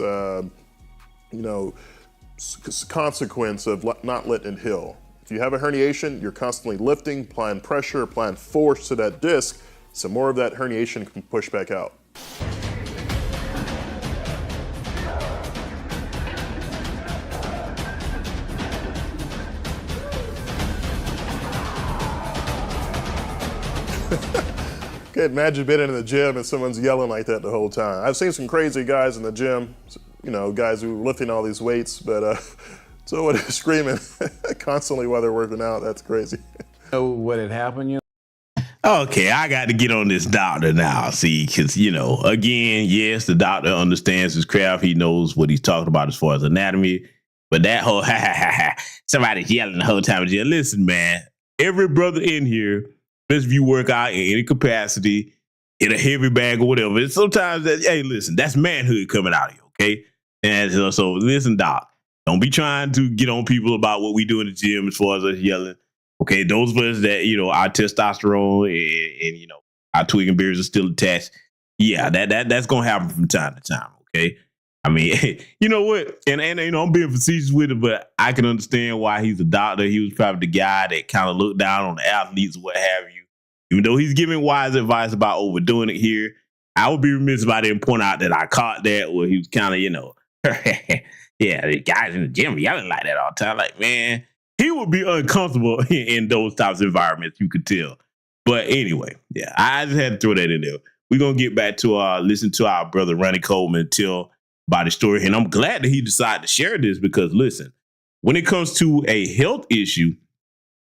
consequence of not letting it heal. If you have a herniation, you're constantly lifting, applying pressure, applying force to that disc, some more of that herniation can push back out. Okay, imagine being in the gym and someone's yelling like that the whole time. I've seen some crazy guys in the gym, guys who are lifting all these weights, but someone is screaming constantly while they're working out. That's crazy. Know what had happened, Okay, I got to get on this doctor now, see, because, again, yes, the doctor understands his craft. He knows what he's talking about as far as anatomy. But that whole, somebody's yelling the whole time. Listen, man, every brother in here, especially if you work out in any capacity, in a heavy bag or whatever, it's sometimes hey, listen, that's manhood coming out of you, okay? And so listen, doc, don't be trying to get on people about what we do in the gym as far as us yelling. Okay, those of us that, our testosterone and our twig and beards are still attached. Yeah, that's going to happen from time to time, okay? I mean, you know what? And I'm being facetious with it, but I can understand why he's a doctor. He was probably the guy that kind of looked down on the athletes or what have you. Even though he's giving wise advice about overdoing it here, I would be remiss if I didn't point out that I caught that where he was kind of, yeah, the guys in the gym yelling like that all the time. Like, man, he would be uncomfortable in those types of environments, you could tell. But anyway, yeah, I just had to throw that in there. We're going to get back to listen to our brother Ronnie Coleman tell about his story. And I'm glad that he decided to share this because, listen, when it comes to a health issue,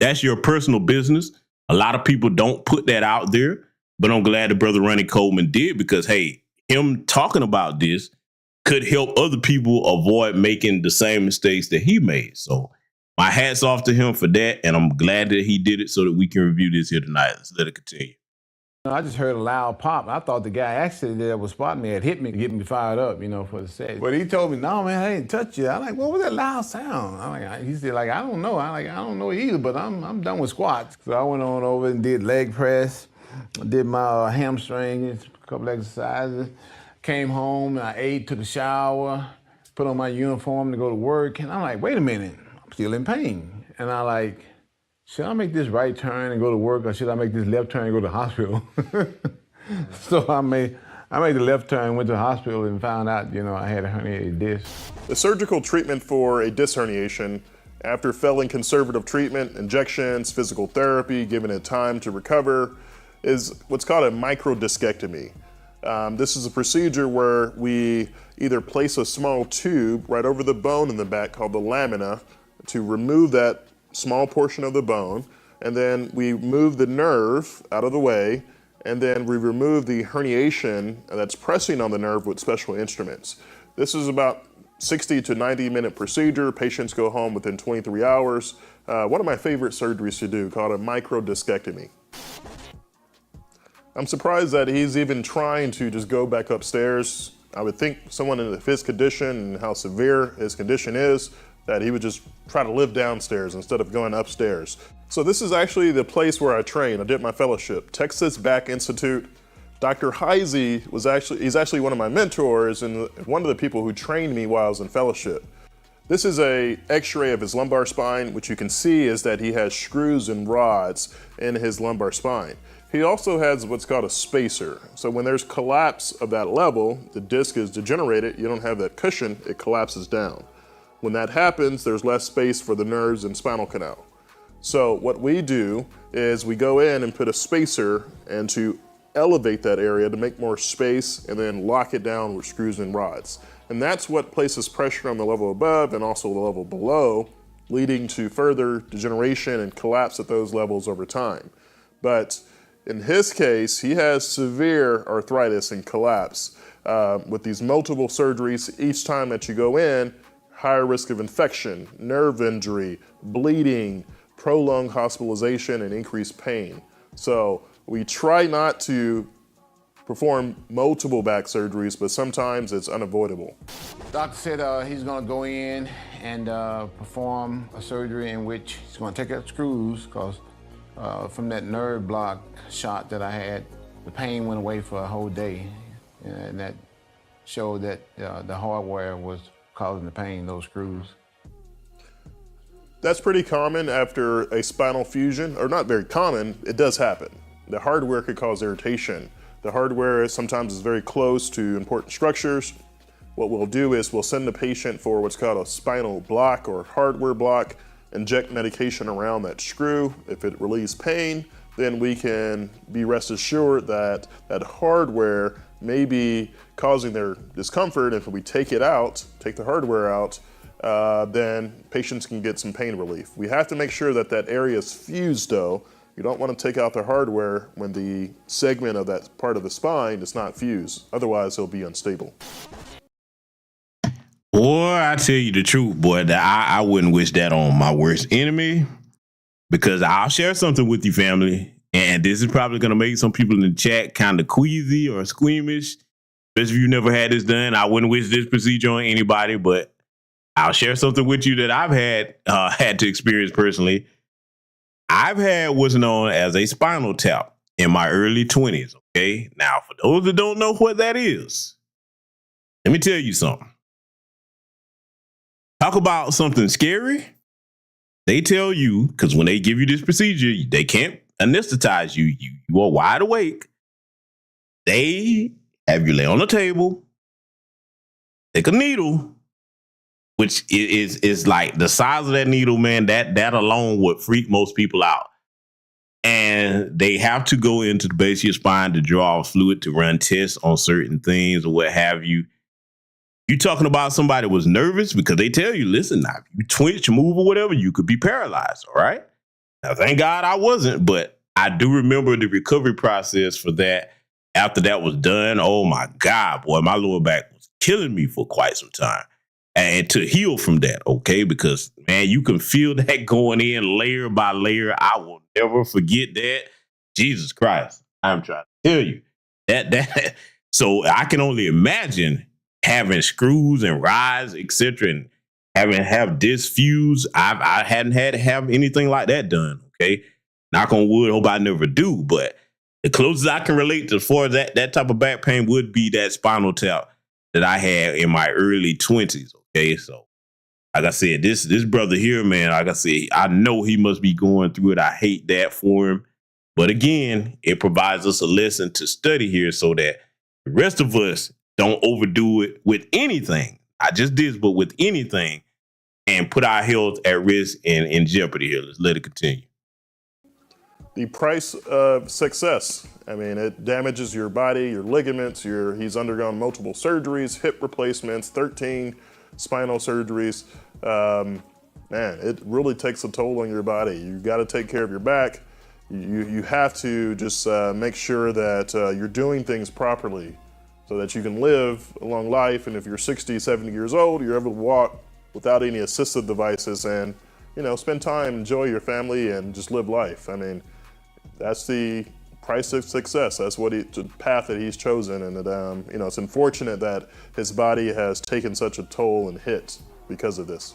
that's your personal business. A lot of people don't put that out there, but I'm glad that brother Ronnie Coleman did because, hey, him talking about this could help other people avoid making the same mistakes that he made. So my hat's off to him for that, and I'm glad that he did it so that we can review this here tonight. Let's let it continue. I just heard a loud pop. I thought the guy actually that was spotting me had hit me to get me fired up, for the set. But he told me, no, man, I didn't touch you. I'm like, what was that loud sound? He said, I don't know. I don't know either, but I'm done with squats. So I went on over and did leg press, did my hamstring, a couple exercises, came home, and I ate, took a shower, put on my uniform to go to work, and I'm like, wait a minute, I'm still in pain. And I like, should I make this right turn and go to work, or should I make this left turn and go to the hospital? So I made the left turn, went to the hospital, and found out, I had a herniated disc. The surgical treatment for a disc herniation, after failing conservative treatment, injections, physical therapy, giving it time to recover, is what's called a microdiscectomy. This is a procedure where we either place a small tube right over the bone in the back called the lamina to remove that small portion of the bone, and then we move the nerve out of the way, and then we remove the herniation that's pressing on the nerve with special instruments. This is about 60 to 90 minute procedure. Patients go home within 23 hours. One of my favorite surgeries to do, called a microdiscectomy. I'm surprised that he's even trying to just go back upstairs. I would think someone in his condition and how severe his condition is that he would just try to live downstairs instead of going upstairs. So this is actually the place where I trained. I did my fellowship, Texas Back Institute. Dr. Heisey he's actually one of my mentors and one of the people who trained me while I was in fellowship. This is a x-ray of his lumbar spine. What you can see is that he has screws and rods in his lumbar spine. He also has what's called a spacer. So when there's collapse of that level, the disc is degenerated, you don't have that cushion, it collapses down. When that happens, there's less space for the nerves and spinal canal. So what we do is we go in and put a spacer and to elevate that area to make more space and then lock it down with screws and rods. And that's what places pressure on the level above and also the level below, leading to further degeneration and collapse at those levels over time. But in his case, he has severe arthritis and collapse with these multiple surgeries. Each time that you go in, higher risk of infection, nerve injury, bleeding, prolonged hospitalization, and increased pain. So we try not to perform multiple back surgeries, but sometimes it's unavoidable. Doctor said he's gonna go in and perform a surgery in which he's gonna take out screws, because from that nerve block shot that I had, the pain went away for a whole day. And that showed that the hardware was causing the pain, those screws. That's pretty common after a spinal fusion, or not very common, it does happen. The hardware could cause irritation. The hardware sometimes is very close to important structures. What we'll do is we'll send the patient for what's called a spinal block or hardware block, inject medication around that screw. If it relieves pain, then we can be rest assured that that hardware may be causing their discomfort. If we take it out, take the hardware out, then patients can get some pain relief. We have to make sure that that area is fused though. You don't want to take out the hardware when the segment of that part of the spine is not fused. Otherwise, it'll be unstable. Boy, I tell you the truth, boy, that I wouldn't wish that on my worst enemy, because I'll share something with you, family. And this is probably going to make some people in the chat kind of queasy or squeamish. Especially if you never had this done. I wouldn't wish this procedure on anybody, but I'll share something with you that I've had to experience personally. I've had what's known as a spinal tap in my early 20s, okay? Now, for those that don't know what that is, let me tell you something. Talk about something scary. They tell you, because when they give you this procedure, they can't anesthetize you. You are wide awake. They have you lay on the table, take a needle, which is like the size of that needle, man, that alone would freak most people out. And they have to go into the base of your spine to draw fluid to run tests on certain things or what have you. You talking about somebody was nervous because they tell you, listen, now, if you twitch, move or whatever, you could be paralyzed, all right? Now, thank God I wasn't, but I do remember the recovery process for that. After that was done, oh my God, boy, my lower back was killing me for quite some time. And to heal from that, okay? Because, man, you can feel that going in layer by layer. I will never forget that. Jesus Christ, I'm trying to tell you. That. So I can only imagine having screws and rods, etc., and have disc fuse. I hadn't had to have anything like that done, okay? Knock on wood, hope I never do. But the closest I can relate to for that type of back pain would be that spinal tap that I had in my early 20s, okay? So, like I said, this brother here, man, like I said, I know he must be going through it. I hate that for him. But again, it provides us a lesson to study here so that the rest of us don't overdo it with anything. Not just this, but with anything, and put our health at risk and in jeopardy here. Let's let it continue. The price of success. I mean, it damages your body, your ligaments. He's undergone multiple surgeries, hip replacements, 13 spinal surgeries. Man, it really takes a toll on your body. You got to take care of your back. You have to just make sure that you're doing things properly so that you can live a long life. And if you're 60, 70 years old, you're able to walk without any assistive devices and, you know, spend time, enjoy your family, and just live life. I mean, that's the price of success. That's the path that he's chosen. And you know, it's unfortunate that his body has taken such a toll and hit because of this.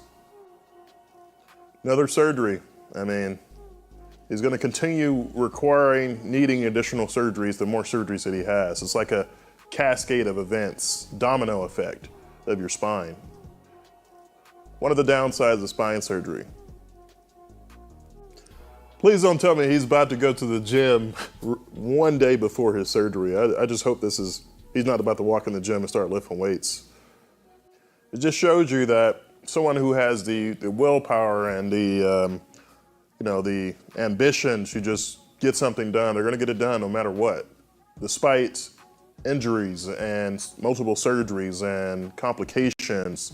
Another surgery. I mean, he's going to continue needing additional surgeries the more surgeries that he has. It's like a cascade of events, domino effect of your spine. One of the downsides of spine surgery. Please don't tell me he's about to go to the gym one day before his surgery. I just hope he's not about to walk in the gym and start lifting weights. It just shows you that someone who has the willpower and the ambition to just get something done, they're gonna get it done no matter what. Despite injuries and multiple surgeries and complications,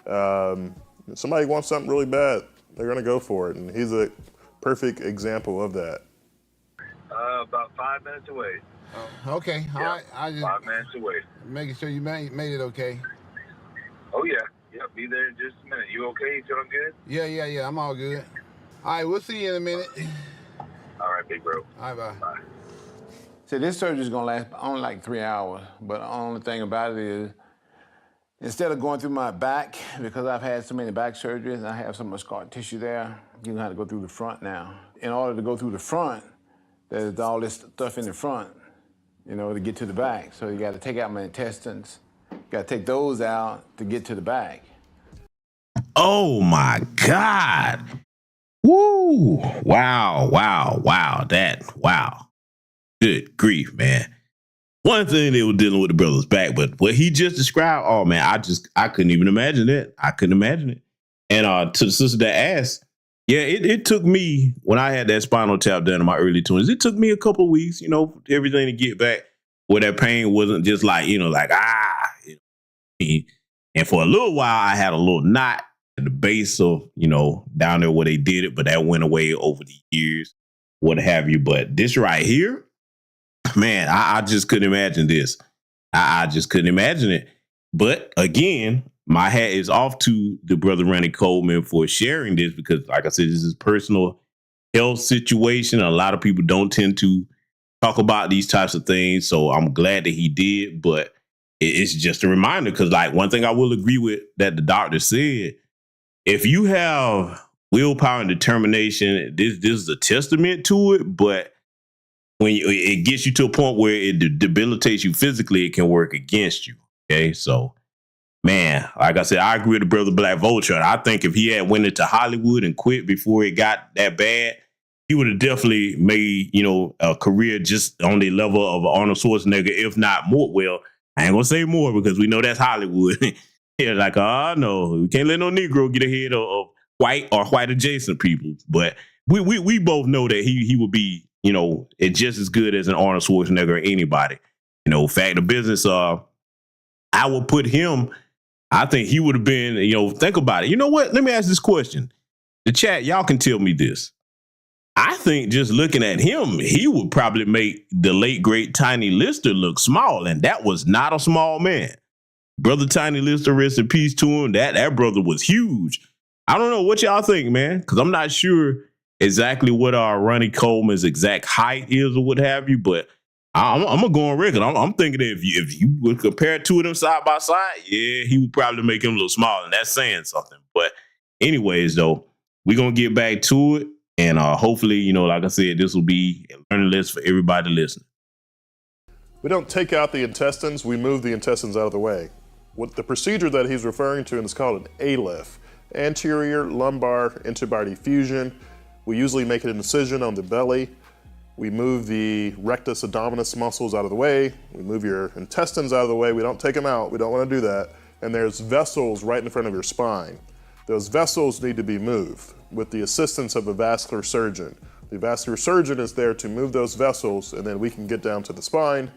somebody wants something really bad, they're gonna go for it, and he's a perfect example of that. About 5 minutes away. Okay, all right. I just 5 minutes away. making sure you made it okay. Oh yeah, be there in just a minute. You okay? You feeling good? Yeah, I'm all good. All right, we'll see you in a minute. All right, big bro. All right, bye. So this surgery is gonna last only like 3 hours, but the only thing about it is, instead of going through my back, because I've had so many back surgeries and I have so much scar tissue there, you're gonna have to go through the front now. In order to go through the front, there's all this stuff in the front, to get to the back. So you gotta take out my intestines, you gotta take those out to get to the back. Oh my God. Woo. Wow. Good grief, man. One thing they were dealing with the brother's back, but what he just described, oh man, I couldn't even imagine that. I couldn't imagine it. And to the sister that asked, yeah, it took me, when I had that spinal tap done in my early 20s, it took me a couple of weeks, everything to get back where that pain wasn't just like, and for a little while, I had a little knot at the base of, down there where they did it, but that went away over the years, what have you. But this right here, man, I just couldn't imagine this. I just couldn't imagine it. But again, my hat is off to the brother Ronnie Coleman for sharing this because, like I said, this is a personal health situation. A lot of people don't tend to talk about these types of things. So I'm glad that he did. But it's just a reminder because, like, one thing I will agree with that the doctor said, if you have willpower and determination, this is a testament to it. But when it gets you to a point where it debilitates you physically, it can work against you. Okay, so man, like I said, I agree with the brother Black Vulture. I think if he had went into Hollywood and quit before it got that bad, he would have definitely made a career just on the level of Arnold Schwarzenegger, if not more. Well, I ain't gonna say more because we know that's Hollywood. Yeah, like, oh no, we can't let no Negro get ahead of white or white adjacent people. But we both know that he would be just as good as an Arnold Schwarzenegger or anybody. Fact of business, I would put him, I think he would have been, think about it. You know what? Let me ask this question. The chat, y'all can tell me this. I think just looking at him, he would probably make the late, great Tiny Lister look small, and that was not a small man. Brother Tiny Lister, rest in peace to him. That brother was huge. I don't know what y'all think, man, because I'm not sure exactly what Ronnie Coleman's exact height is or what have you, but I'm gonna go on record. I'm thinking that if you would compare two of them side by side, yeah, he would probably make him a little smaller, and that's saying something. But anyways, though, we're gonna get back to it, and hopefully, like I said, this will be a learning lesson for everybody listening. We don't take out the intestines, we move the intestines out of the way. What the procedure that he's referring to is called an ALIF, anterior lumbar interbody fusion. We usually make an incision on the belly. We move the rectus abdominis muscles out of the way. We move your intestines out of the way. We don't take them out. We don't want to do that. And there's vessels right in front of your spine. Those vessels need to be moved with the assistance of a vascular surgeon. The vascular surgeon is there to move those vessels, and then we can get down to the spine.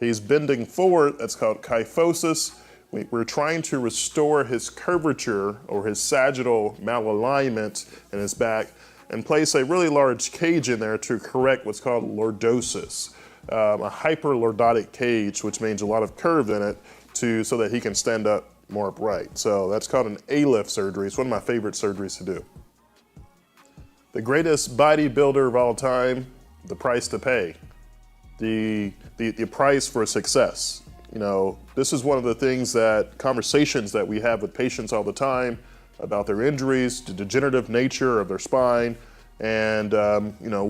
He's bending forward. That's called kyphosis. We're trying to restore his curvature or his sagittal malalignment in his back and place a really large cage in there to correct what's called lordosis, a hyperlordotic cage, which means a lot of curve in it so that he can stand up more upright. So that's called an ALIF surgery. It's one of my favorite surgeries to do. The greatest bodybuilder of all time, the price to pay, the price for success. This is one of the things conversations that we have with patients all the time. about their injuries, the degenerative nature of their spine. And,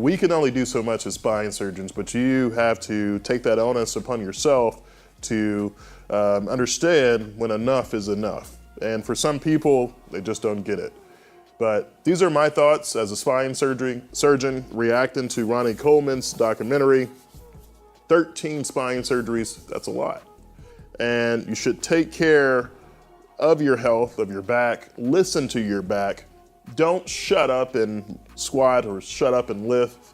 we can only do so much as spine surgeons, but you have to take that onus upon yourself to understand when enough is enough. And for some people, they just don't get it. But these are my thoughts as a spine surgeon reacting to Ronnie Coleman's documentary. 13 spine surgeries, that's a lot. And you should take care of your health, of your back, listen to your back. Don't shut up and squat or shut up and lift.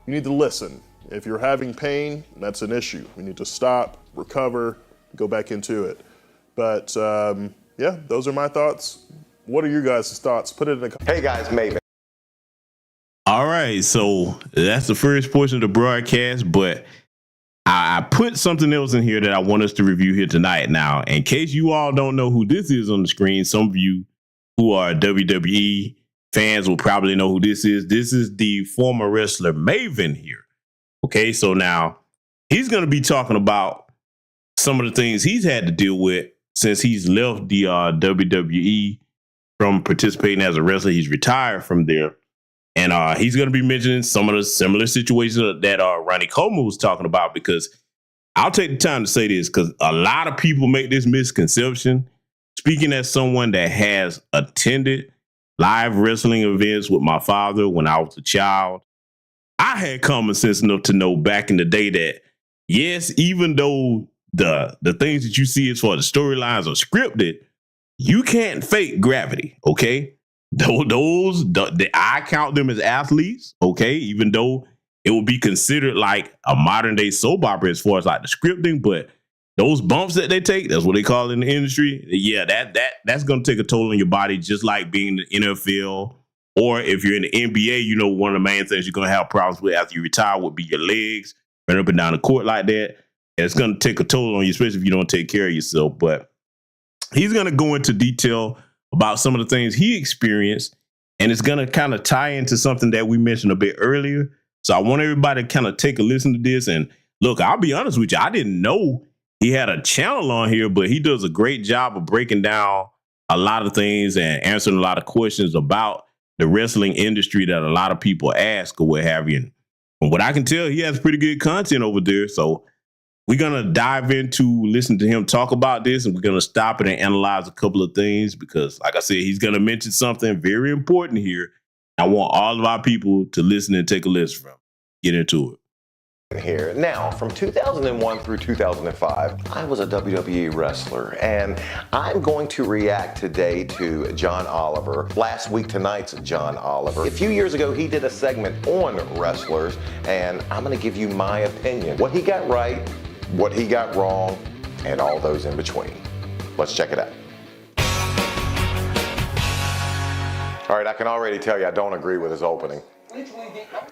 You need to listen. If you're having pain, that's an issue. You need to stop, recover, go back into it. But those are my thoughts. What are your guys' thoughts? Put it in the comments. Hey guys, Maven. All right, so that's the first portion of the broadcast, but I put something else in here that I want us to review here tonight. Now, in case you all don't know who this is on the screen, some of you who are WWE fans will probably know who this is. This is the former wrestler Maven here. Okay, so now he's going to be talking about some of the things he's had to deal with since he's left the WWE from participating as a wrestler. He's retired from there. And he's going to be mentioning some of the similar situations that Ronnie Coleman was talking about, because I'll take the time to say this because a lot of people make this misconception. Speaking as someone that has attended live wrestling events with my father when I was a child, I had common sense enough to know back in the day that, yes, even though the things that you see as far as the storylines are scripted, you can't fake gravity, okay? I count them as athletes, okay? Even though it would be considered like a modern day soap opera as far as like the scripting, but those bumps that they take, that's what they call it in the industry. Yeah, that's going to take a toll on your body, just like being in the NFL. Or if you're in the NBA, one of the main things you're going to have problems with after you retire would be your legs, running up and down the court like that. And it's going to take a toll on you, especially if you don't take care of yourself. But he's going to go into detail about some of the things he experienced, and it's going to kind of tie into something that we mentioned a bit earlier. So I want everybody to kind of take a listen to this. And look, I'll be honest with you, I didn't know he had a channel on here, but he does a great job of breaking down a lot of things and answering a lot of questions about the wrestling industry that a lot of people ask or what have you. And from what I can tell, he has pretty good content over there. So we're going to dive into listening to him talk about this, and we're going to stop it and analyze a couple of things because, like I said, he's going to mention something very important here. I want all of our people to listen and take a listen from. Get into it. Here. Now, from 2001 through 2005, I was a WWE wrestler, and I'm going to react today to John Oliver. Last week tonight's John Oliver. A few years ago, he did a segment on wrestlers, and I'm going to give you my opinion. What he got right, what he got wrong, and all those in between. Let's check it out. All right, I can already tell you I don't agree with his opening.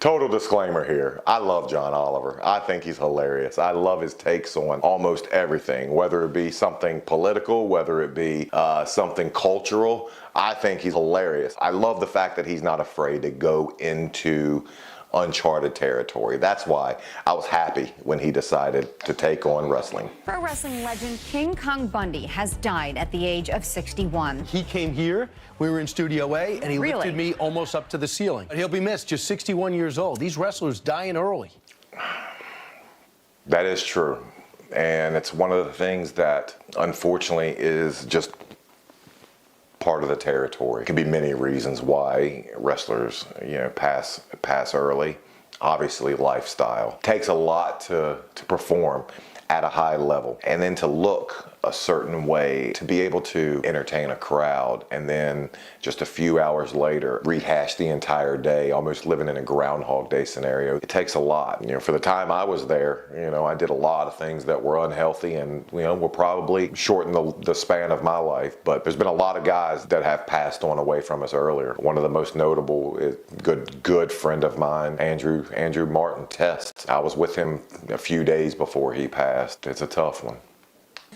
Total disclaimer here. I love John Oliver. I think he's hilarious. I love his takes on almost everything, whether it be something political, whether it be something cultural. I think he's hilarious. I love the fact that he's not afraid to go into uncharted territory. That's why I was happy when he decided to take on wrestling. Pro wrestling legend King Kong Bundy has died at the age of 61. He came here, we were in Studio A, and he lifted me almost up to the ceiling. But he'll be missed, just 61 years old. These wrestlers dying early. That is true. And it's one of the things that, unfortunately, is just part of the territory. It could be many reasons why wrestlers, pass early. Obviously, lifestyle. It takes a lot to perform at a high level, and then to look a certain way, to be able to entertain a crowd, and then just a few hours later rehash the entire day, almost living in a Groundhog Day scenario. It takes a lot. For the time I was there, I did a lot of things that were unhealthy and will probably shorten the span of my life. But there's been a lot of guys that have passed on away from us earlier. One of the most notable is good friend of mine, Andrew Martin Test. I was with him a few days before he passed. It's a tough one.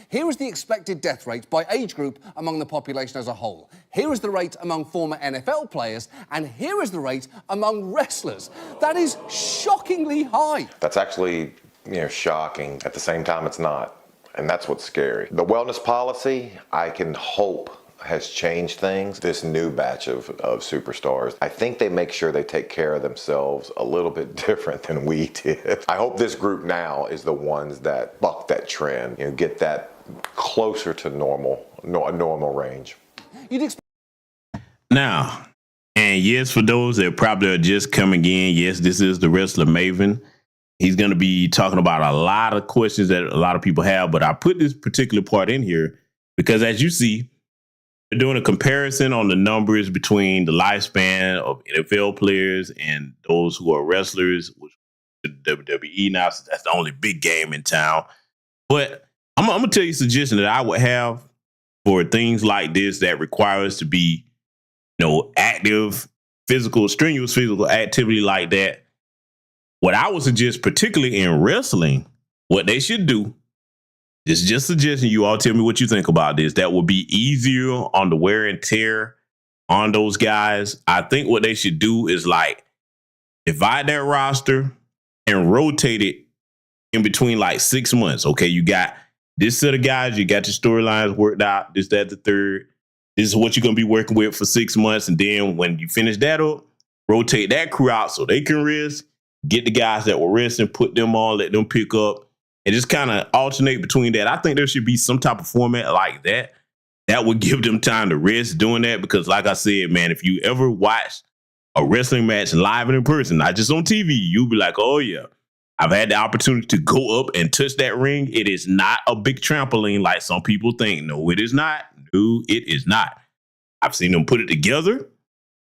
Here is the expected death rate by age group among the population as a whole. Here is the rate among former NFL players, and here is the rate among wrestlers. That is shockingly high. That's actually, shocking. At the same time, it's not. And that's what's scary. The wellness policy, I can hope has changed things. This new batch of superstars, I think they make sure they take care of themselves a little bit different than we did. I hope this group now is the ones that buck that trend, you know, get that closer to normal, a normal range. Now, and yes, for those that probably are just coming in, yes, this is the Wrestler Maven. He's going to be talking about a lot of questions that a lot of people have, but I put this particular part in here because, as you see, we're doing a comparison on the numbers between the lifespan of NFL players and those who are wrestlers, which is the WWE now, so that's the only big game in town. But I'm going to tell you a suggestion that I would have for things like this that require us to be, you know, active, strenuous physical activity like that. What I would suggest, particularly in wrestling, what they should do, this is just suggesting, you all tell me what you think about this, that would be easier on the wear and tear on those guys. I think what they should do is like divide their roster and rotate it in between like 6 months. Okay, you got this set of guys, you got your storylines worked out, this, that, the third. This is what you're going to be working with for 6 months. And then when you finish that up, rotate that crew out so they can rest. Get the guys that were resting, put them on, let them pick up, and just kind of alternate between that. I think there should be some type of format like that. That would give them time to rest doing that because, like I said, man, if you ever watch a wrestling match live and in person, not just on TV, you'll be like, oh, yeah, I've had the opportunity to go up and touch that ring. It is not a big trampoline like some people think. No, it is not. No, it is not. I've seen them put it together.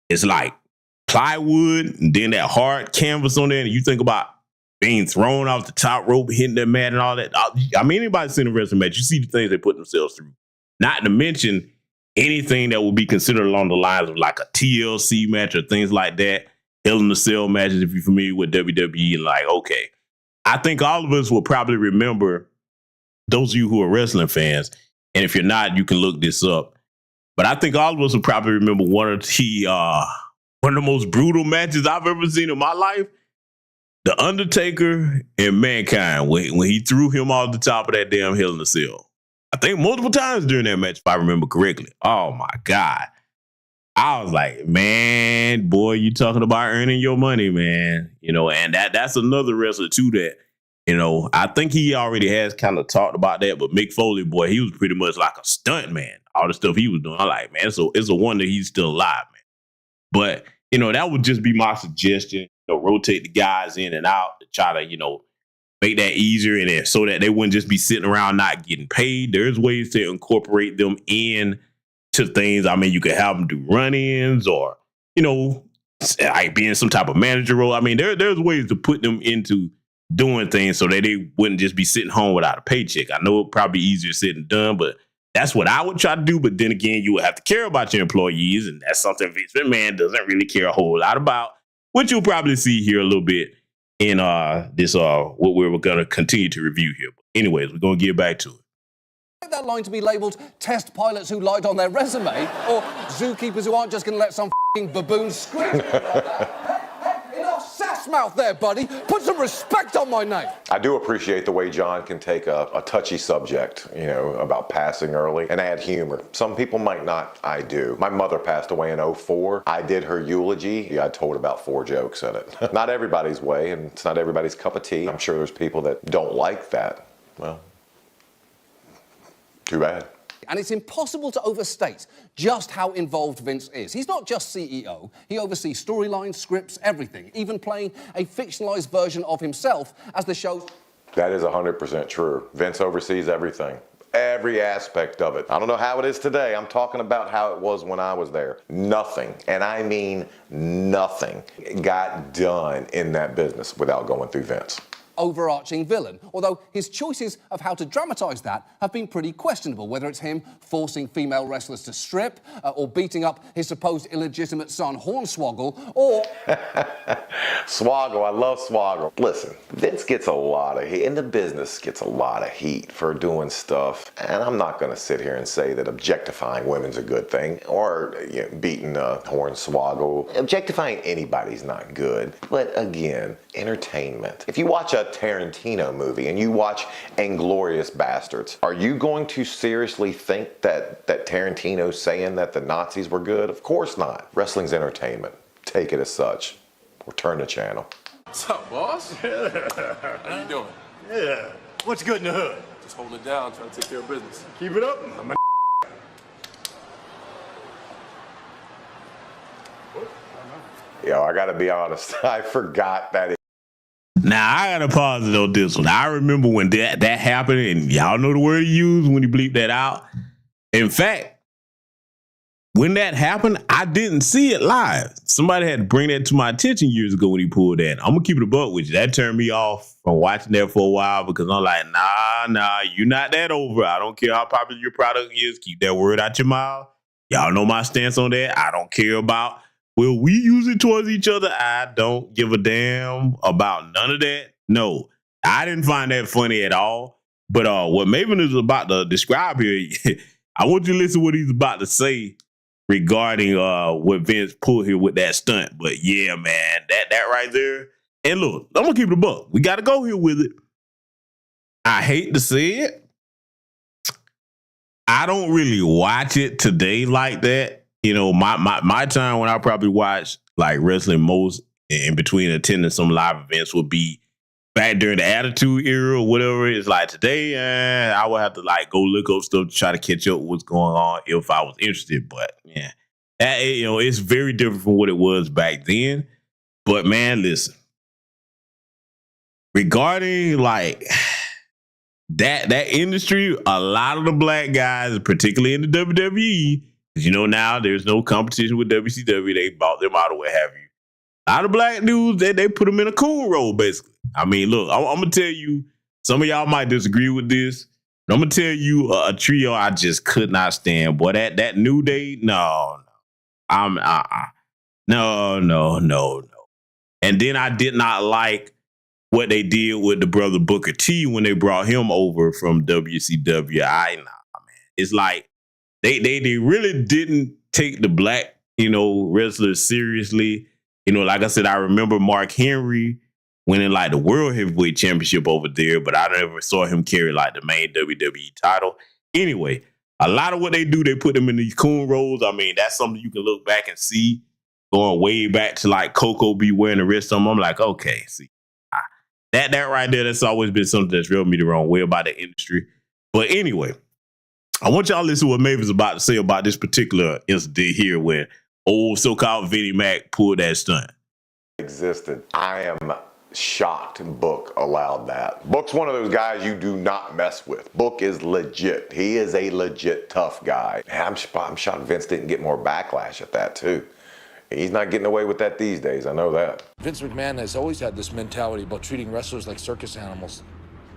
It's like plywood and then that hard canvas on there, and you think about being thrown off the top rope, hitting that mat and all that. I mean, anybody seen a wrestling match, you see the things they put themselves through. Not to mention anything that would be considered along the lines of like a TLC match or things like that, Hell in a Cell matches, if you're familiar with WWE. And like, okay, I think all of us will probably remember, those of you who are wrestling fans, and if you're not, you can look this up. But I think all of us will probably remember one of the most brutal matches I've ever seen in my life. The Undertaker and Mankind, when he threw him off the top of that damn Hell in a Cell. I think multiple times during that match, if I remember correctly. Oh, my God. I was like, man, boy, you talking about earning your money, man. You know, and that's another wrestler, too, that, you know, I think he already has kind of talked about that. But Mick Foley, boy, he was pretty much like a stunt man. All the stuff he was doing. I'm like, man, so it's a wonder he's still alive, man. But, you know, that would just be my suggestion. You know, rotate the guys in and out to try to, you know, make that easier and then so that they wouldn't just be sitting around not getting paid. There's ways to incorporate them in to things. I mean, you could have them do run-ins or, you know, like be in some type of manager role. I mean, there's ways to put them into doing things so that they wouldn't just be sitting home without a paycheck. I know it's probably easier said than done, but that's what I would try to do. But then again, you would have to care about your employees, and that's something Vince McMahon doesn't really care a whole lot about, which you'll probably see here a little bit in this what we're going to continue to review here. But anyways, we're going to get back to it. That line to be labelled test pilots who lied on their resume or zookeepers who aren't just going to let some f***ing baboon scream. Enough sass mouth there, buddy. Put some respect on my name. I do appreciate the way John can take a touchy subject, you know, about passing early and add humor. Some people might not. I do. My mother passed away in 2004. I did her eulogy. I told about 4 jokes in it. Not everybody's way, and it's not everybody's cup of tea. I'm sure there's people that don't like that. Well, too bad. And it's impossible to overstate just how involved Vince is. He's not just CEO. He oversees storylines, scripts, everything, even playing a fictionalized version of himself as the show's... That is 100% true. Vince oversees everything. Every aspect of it. I don't know how it is today. I'm talking about how it was when I was there. Nothing, and I mean nothing, got done in that business without going through Vince. Overarching villain, although his choices of how to dramatize that have been pretty questionable, whether it's him forcing female wrestlers to strip, or beating up his supposed illegitimate son Hornswoggle, or... Swoggle, I love Swoggle. Listen, Vince gets a lot of heat, and the business gets a lot of heat for doing stuff. And I'm not going to sit here and say that objectifying women's a good thing, or beating Hornswoggle. Objectifying anybody's not good. But again, entertainment. If you watch a Tarantino movie and you watch Inglourious Bastards, are you going to seriously think that Tarantino's saying that the Nazis were good? Of course not. Wrestling's entertainment. Take it as such. Or turn the channel. What's up, boss? How you doing? Yeah. What's good in the hood? Just holding it down, trying to take care of business. Keep it up. I'm a Yo, I gotta be honest. I forgot that. Now, I gotta pause it on this one. I remember when that happened, and y'all know the word he used when he bleeped that out. In fact, when that happened, I didn't see it live. Somebody had to bring that to my attention years ago when he pulled that. I'm gonna keep it a buck with you. That turned me off from watching that for a while because I'm like, nah, you're not that over. I don't care how popular your product is. Keep that word out your mouth. Y'all know my stance on that. I don't care about, will we use it towards each other? I don't give a damn about none of that. No, I didn't find that funny at all. But what Maven is about to describe here, I want you to listen to what he's about to say regarding what Vince pulled here with that stunt. But yeah, man, that right there. And look, I'm gonna keep it a buck. We gotta go here with it. I hate to say it. I don't really watch it today like that. You know, my time when I probably watch like wrestling most in between attending some live events would be back during the Attitude Era or whatever. It's like today, I would have to like go look up stuff to try to catch up with what's going on if I was interested. But yeah, it's very different from what it was back then. But man, listen, regarding like that industry, a lot of the black guys, particularly in the WWE, because now there's no competition with WCW. They bought them out or what have you. A lot of black dudes, they put them in a cool role, basically. I mean, look, I'm going to tell you, some of y'all might disagree with this, but I'm going to tell you a trio I just could not stand. Boy, that New Day, no. No. And then I did not like what they did with the brother Booker T when they brought him over from WCW. Man. It's like they really didn't take the black, wrestlers seriously. Like I said, I remember Mark Henry winning like the World Heavyweight Championship over there, but I never saw him carry like the main WWE title. Anyway, a lot of what they do, they put them in these coon roles. I mean, that's something you can look back and see going way back to like Coco be wearing the rest of them. I'm like, okay, see, that right there, that's always been something that's rubbed me the wrong way about the industry. But anyway, I want y'all to listen to what Maven's about to say about this particular incident here when old so-called Vinnie Mac pulled that stunt. Existed. I am shocked Book allowed that. Book's one of those guys you do not mess with. Book is legit. He is a legit tough guy. I'm shocked Vince didn't get more backlash at that too. He's not getting away with that these days. I know that. Vince McMahon has always had this mentality about treating wrestlers like circus animals.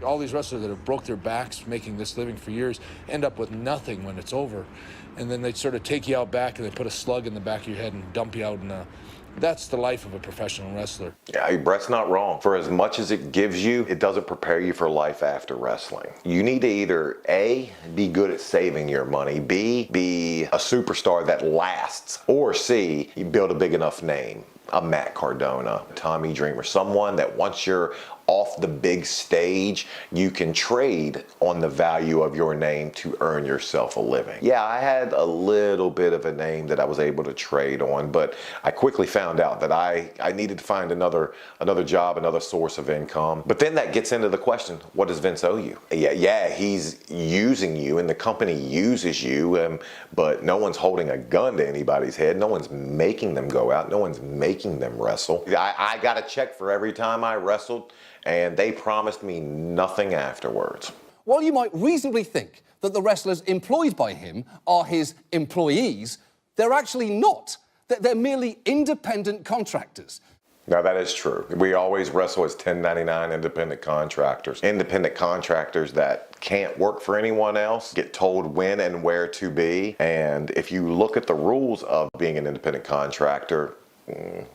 All these wrestlers that have broke their backs making this living for years end up with nothing when it's over. And then they sort of take you out back and they put a slug in the back of your head and dump you out. And that's the life of a professional wrestler. Yeah, Brett's not wrong. For as much as it gives you, it doesn't prepare you for life after wrestling. You need to either A, be good at saving your money, B, be a superstar that lasts, or C, you build a big enough name. A Matt Cardona, Tommy Dreamer, someone that once you're off the big stage, you can trade on the value of your name to earn yourself a living. Yeah, I had a little bit of a name that I was able to trade on, but I quickly found out that I needed to find another job, another source of income. But then that gets into the question, what does Vince owe you? Yeah, he's using you and the company uses you, but no one's holding a gun to anybody's head. No one's making them go out. No one's making them wrestle. I got a check for every time I wrestled, and they promised me nothing afterwards. While you might reasonably think that the wrestlers employed by him are his employees, they're actually not. They're merely independent contractors. Now, that is true. We always wrestle as 1099 independent contractors. Independent contractors that can't work for anyone else, get told when and where to be. And if you look at the rules of being an independent contractor,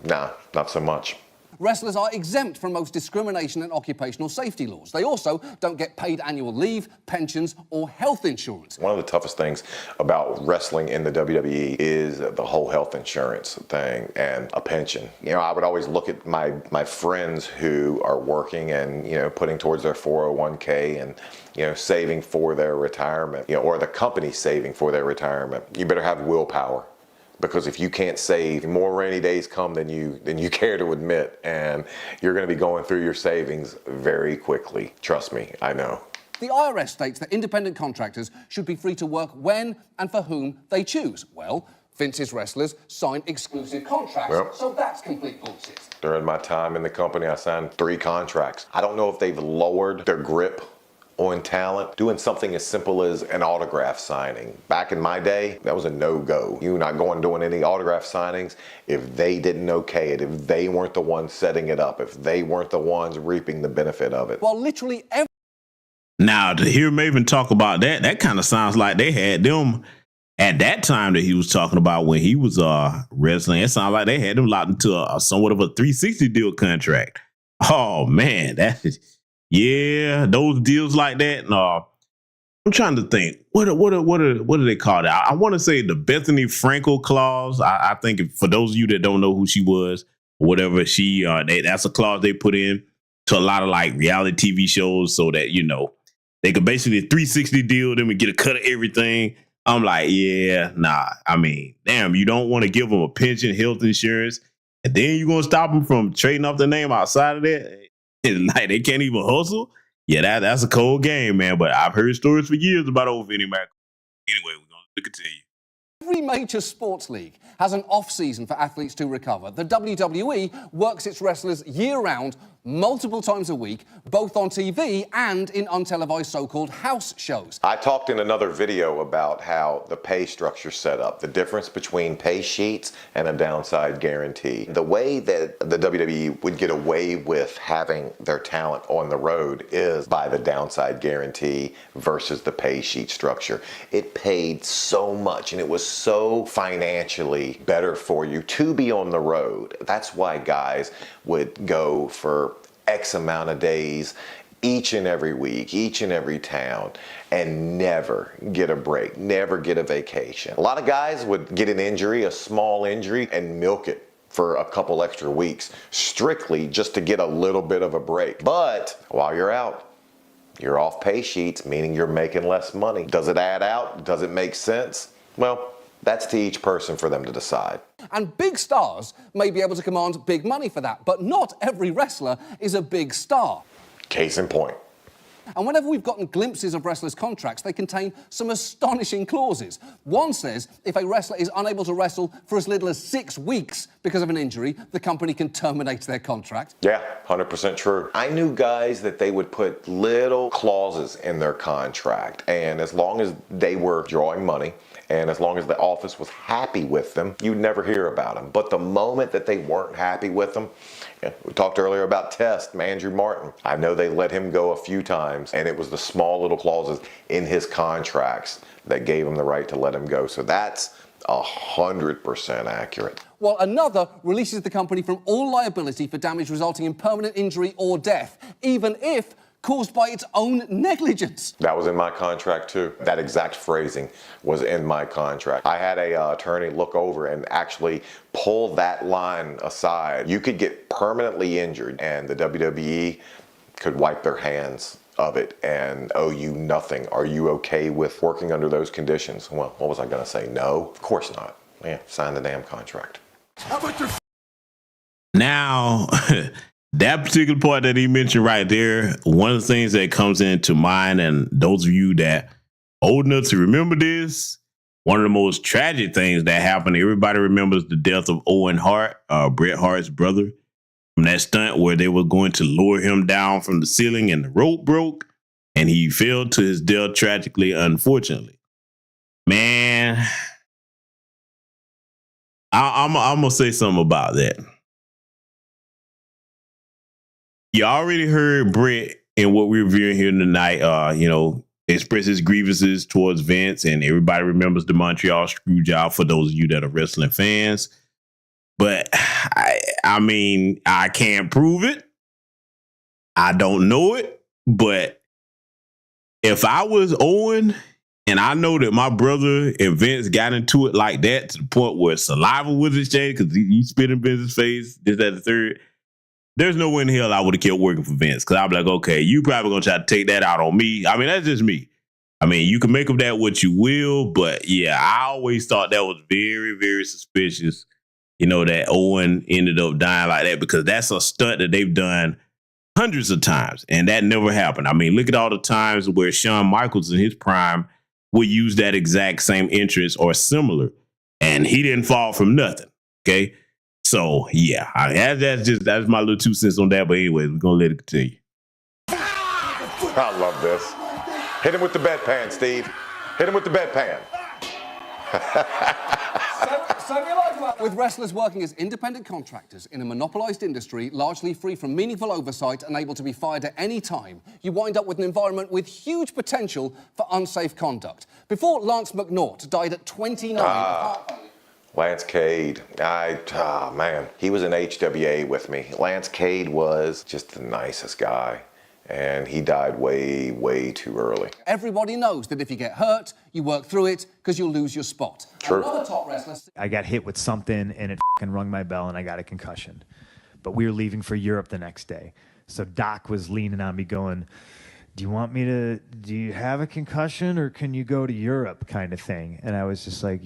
nah, not so much. wrestlers are exempt from most discrimination and occupational safety laws. They also don't get paid annual leave, pensions, or health insurance. One of the toughest things about wrestling in the WWE is the whole health insurance thing and a pension. You know, I would always look at my friends who are working and, you know, putting towards their 401k and, you know, saving for their retirement, you know, or the company saving for their retirement. You better have willpower. Because if you can't save, more rainy days come than you care to admit, and you're going to be going through your savings very quickly. Trust me, I know. The IRS states that independent contractors should be free to work when and for whom they choose. Well, Vince's wrestlers sign exclusive contracts, so that's complete bullshit. During my time in the company, I signed 3 contracts. I don't know if they've lowered their grip on talent, doing something as simple as an autograph signing. Back in my day, that was a no-go. You not going doing any autograph signings if they didn't okay it, if they weren't the ones setting it up, if they weren't the ones reaping the benefit of it. Well, literally every... Now, to hear Maven talk about that kind of sounds like they had them at that time that he was talking about when he was wrestling. It sounds like they had them locked into somewhat of a 360 deal contract. Oh, man, that is... Yeah, those deals like that. No, I'm trying to think. What do they call that? I want to say the Bethany Frankel clause. I think for those of you that don't know who she was, or whatever that's a clause they put in to a lot of like reality TV shows, so that, you know, they could basically 360 deal them and get a cut of everything. I'm like, yeah, nah. I mean, damn, you don't want to give them a pension, health insurance, and then you're gonna stop them from trading up the name outside of that. Like they can't even hustle. Yeah, that's a cold game, man. But I've heard stories for years about old Vinnie Mac. Anyway, we're going to continue. Every major sports league has an off-season for athletes to recover. The WWE works its wrestlers year-round, multiple times a week, both on TV and in untelevised so-called house shows. I talked in another video about how the pay structure set up, the difference between pay sheets and a downside guarantee. The way that the WWE would get away with having their talent on the road is by the downside guarantee versus the pay sheet structure. It paid so much and it was so financially better for you to be on the road. That's why guys would go for X amount of days each and every week, each and every town, and never get a break, never get a vacation. A lot of guys would get an injury, a small injury, and milk it for a couple extra weeks, strictly just to get a little bit of a break. But while you're out, you're off pay sheets, meaning you're making less money. Does it add out? Does it make sense? Well, that's to each person for them to decide. And big stars may be able to command big money for that, but not every wrestler is a big star. Case in point. And whenever we've gotten glimpses of wrestlers' contracts, they contain some astonishing clauses. One says if a wrestler is unable to wrestle for as little as 6 weeks because of an injury, the company can terminate their contract. Yeah, 100% true. I knew guys that they would put little clauses in their contract, and as long as they were drawing money, and as long as the office was happy with them, you'd never hear about them. But the moment that they weren't happy with them, we talked earlier about Test, Andrew Martin. I know they let him go a few times, and it was the small little clauses in his contracts that gave him the right to let him go. So that's 100% accurate. While another releases the company from all liability for damage resulting in permanent injury or death, even if caused by its own negligence. That was in my contract too. That exact phrasing was in my contract. I had a attorney look over and actually pull that line aside. You could get permanently injured and the WWE could wipe their hands of it and owe you nothing. Are you okay with working under those conditions? Well, what was I gonna say? No, of course not. Yeah, sign the damn contract. How about your... Now, that particular part that he mentioned right there, one of the things that comes into mind, and those of you that old enough to remember this, one of the most tragic things that happened, everybody remembers the death of Owen Hart, Bret Hart's brother, from that stunt where they were going to lower him down from the ceiling and the rope broke and he fell to his death tragically, unfortunately. Man, I'm going to say something about that. You already heard Bret and what we're reviewing here tonight, express his grievances towards Vince, and everybody remembers the Montreal Screwjob for those of you that are wrestling fans. But I I mean, I can't prove it. I don't know it. But if I was Owen and I know that my brother and Vince got into it like that to the point where saliva was exchanged because he spit in Vince's face, this, that, the third, there's no way in hell I would have kept working for Vince because I'd be like, okay, you probably going to try to take that out on me. I mean, that's just me. I mean, you can make of that what you will, but yeah, I always thought that was very, very suspicious, you know, that Owen ended up dying like that because that's a stunt that they've done hundreds of times, and that never happened. I mean, look at all the times where Shawn Michaels in his prime would use that exact same entrance or similar, and he didn't fall from nothing, okay? So, yeah, that's my little 2 cents on that, but anyway, we're going to let it continue. I love this. Hit him with the bedpan, Steve. Hit him with the bedpan. With wrestlers working as independent contractors in a monopolised industry, largely free from meaningful oversight and able to be fired at any time, you wind up with an environment with huge potential for unsafe conduct. Before Lance McNaught died at 29... Lance Cade, man, he was in HWA with me. Lance Cade was just the nicest guy. And he died way, way too early. Everybody knows that if you get hurt, you work through it because you'll lose your spot. True. Another top wrestler... I got hit with something and it rung my bell and I got a concussion. But we were leaving for Europe the next day. So Doc was leaning on me going, do you have a concussion or can you go to Europe kind of thing? And I was just like,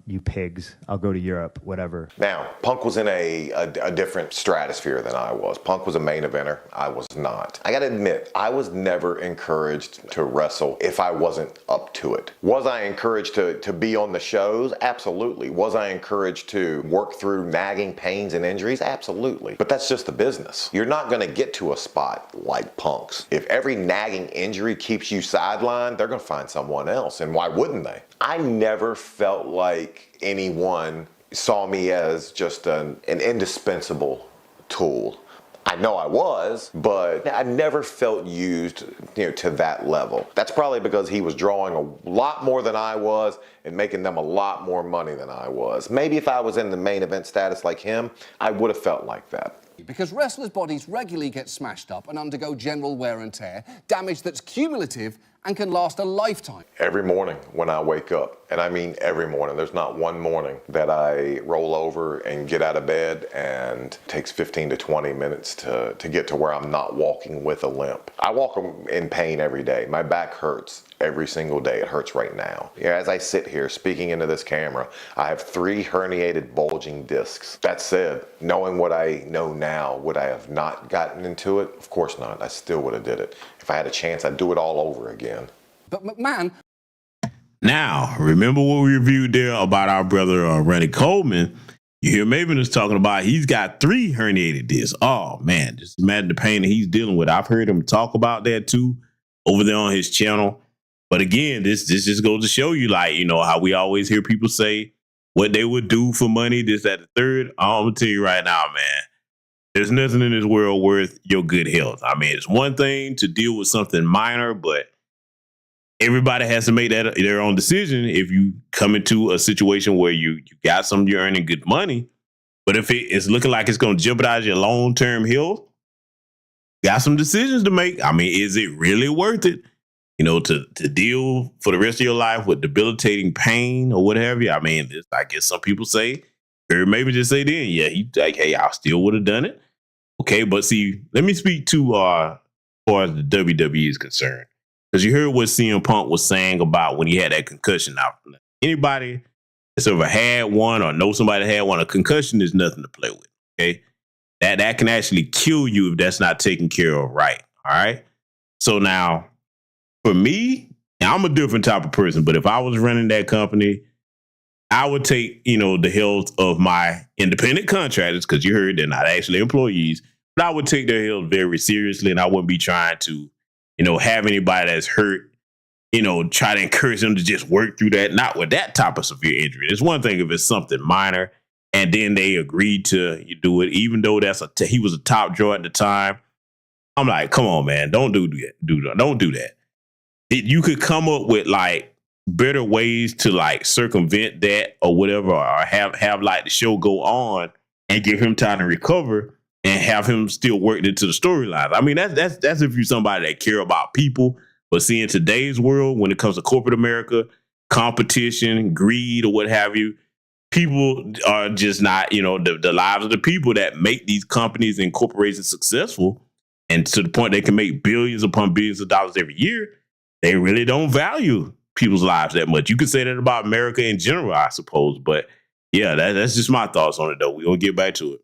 you pigs, I'll go to Europe, whatever. Now, Punk was in a different stratosphere than I was. Punk was a main eventer. I was not. I gotta admit, I was never encouraged to wrestle if I wasn't up to it. Was I encouraged to be on the shows? Absolutely. Was I encouraged to work through nagging pains and injuries? Absolutely. But that's just the business. You're not gonna get to a spot like Punk's. If every nagging injury keeps you sidelined, they're gonna find someone else. And why wouldn't they? I never felt like anyone saw me as just an indispensable tool. I know I was, but I never felt used, to that level. That's probably because he was drawing a lot more than I was and making them a lot more money than I was. Maybe if I was in the main event status like him, I would have felt like that. Because wrestlers' bodies regularly get smashed up and undergo general wear and tear, damage that's cumulative and can last a lifetime. Every morning when I wake up, and I mean every morning, there's not one morning that I roll over and get out of bed and it takes 15 to 20 minutes to get to where I'm not walking with a limp. I walk in pain every day. My back hurts every single day. It hurts right now. As I sit here speaking into this camera, I have 3 herniated bulging discs. That said, knowing what I know now, would I have not gotten into it? Of course not. I still would have did it. If I had a chance, I'd do it all over again. But McMahon... Now, remember what we reviewed there about our brother Ronnie Coleman? You hear Maven is talking about he's got 3 herniated discs. Oh, man, just imagine the pain that he's dealing with. I've heard him talk about that, too, over there on his channel. But again, this just goes to show you, how we always hear people say what they would do for money, this, that, the third. I'm going to tell you right now, man, there's nothing in this world worth your good health. I mean, it's one thing to deal with something minor, but everybody has to make that their own decision if you come into a situation where you got something, you're earning good money. But if it's looking like it's going to jeopardize your long-term health, got some decisions to make. I mean, is it really worth it? To deal for the rest of your life with debilitating pain or whatever. I mean, I guess some people say, or maybe just say then, yeah, hey, I still would have done it. Okay, but see, let me speak to as far as the WWE is concerned. Because you heard what CM Punk was saying about when he had that concussion. Now, anybody that's ever had one or know somebody that had one, a concussion is nothing to play with. Okay, that can actually kill you if that's not taken care of right. All right. So now, for me, I'm a different type of person, but if I was running that company, I would take, the health of my independent contractors, because you heard they're not actually employees, but I would take their health very seriously, and I wouldn't be trying to, have anybody that's hurt, try to encourage them to just work through that, not with that type of severe injury. It's one thing if it's something minor, and then they agreed to do it, even though he was a top draw at the time. I'm like, come on, man, don't do that. Don't do that. You could come up with better ways to circumvent that or whatever, or have the show go on and give him time to recover and have him still worked into the storyline. I mean, that's if you're somebody that care about people. But see, in today's world, when it comes to corporate America, competition, greed, or what have you, people are just not, the lives of the people that make these companies and corporations successful, and to the point they can make billions upon billions of dollars every year, they really don't value people's lives that much. You could say that about America in general, I suppose. But yeah, that's just my thoughts on it, though. We're going to get back to it.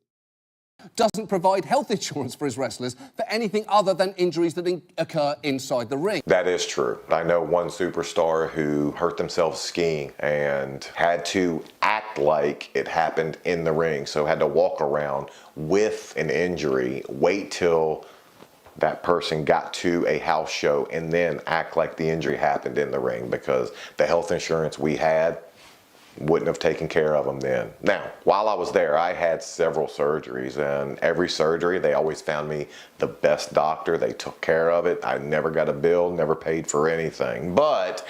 Doesn't provide health insurance for his wrestlers for anything other than injuries that occur inside the ring. That is true. I know one superstar who hurt themselves skiing and had to act like it happened in the ring. So had to walk around with an injury, wait till that person got to a house show, and then act like the injury happened in the ring because the health insurance we had wouldn't have taken care of them then. Now, while I was there, I had several surgeries, and every surgery, they always found me the best doctor. They took care of it. I never got a bill, never paid for anything. But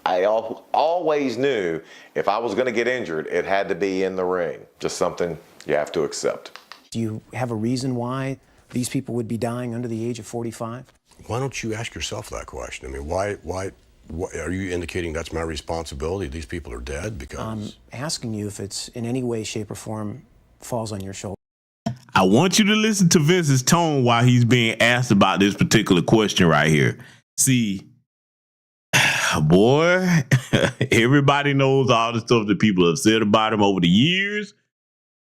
I always knew if I was going to get injured, it had to be in the ring. Just something you have to accept. Do you have a reason why these people would be dying under the age of 45? Why don't you ask yourself that question? I mean, why are you indicating that's my responsibility? These people are dead because... I'm asking you if it's in any way, shape, or form falls on your shoulder. I want you to listen to Vince's tone while he's being asked about this particular question right here. See, boy, everybody knows all the stuff that people have said about him over the years,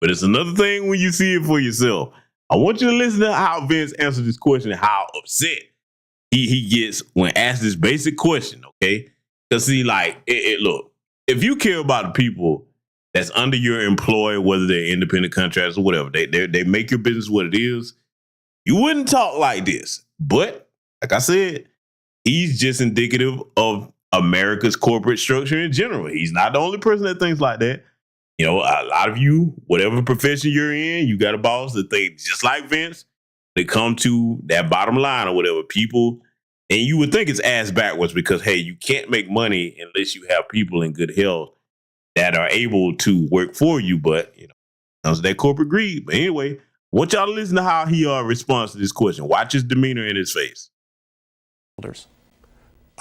but it's another thing when you see it for yourself. I want you to listen to how Vince answered this question and how upset he gets when asked this basic question, okay? Because see, like, look, if you care about the people that's under your employ, whether they're independent contractors or whatever, they make your business what it is, you wouldn't talk like this. But, like I said, he's just indicative of America's corporate structure in general. He's not the only person that thinks like that. You know, a lot of you, whatever profession you're in, you got a boss that thinks just like Vince. They come to that bottom line or whatever, people, and you would think it's ass backwards because, hey, you can't make money unless you have people in good health that are able to work for you. But, comes that corporate greed. But anyway, I want y'all to listen to how he responds to this question. Watch his demeanor in his face.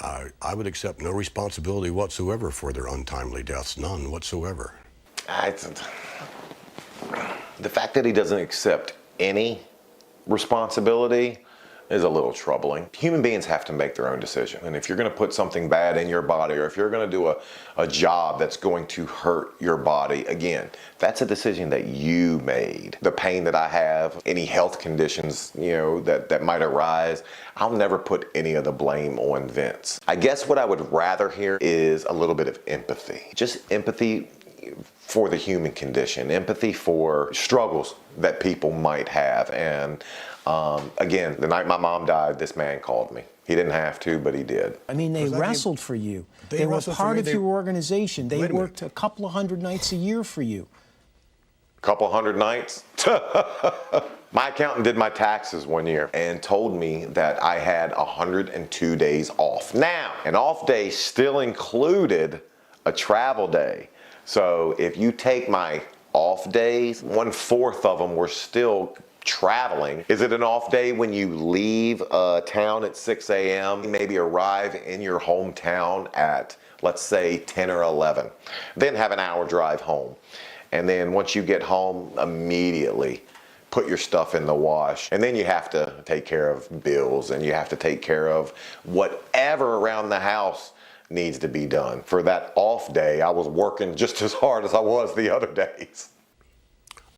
I would accept no responsibility whatsoever for their untimely deaths, none whatsoever. The fact that he doesn't accept any responsibility is a little troubling. Human beings have to make their own decision. And if you're going to put something bad in your body, or if you're going to do a job that's going to hurt your body, again, that's a decision that you made. The pain that I have, any health conditions, that might arise, I'll never put any of the blame on Vince. I guess what I would rather hear is a little bit of empathy. Just empathy for the human condition, empathy for struggles that people might have. And again, the night my mom died, this man called me. He didn't have to, but he did. I mean, they wrestled for you. They were part of your organization. They worked a couple of hundred nights a year for you. Couple hundred nights? My accountant did my taxes one year and told me that I had 102 days off. Now, an off day still included a travel day. So if you take my off days, 1/4 of them were still traveling. Is it an off day when you leave town at 6 a.m., maybe arrive in your hometown at, let's say, 10 or 11, then have an hour drive home. And then once you get home, immediately put your stuff in the wash. And then you have to take care of bills, and you have to take care of whatever around the house needs to be done. For that off day, I was working just as hard as I was the other days.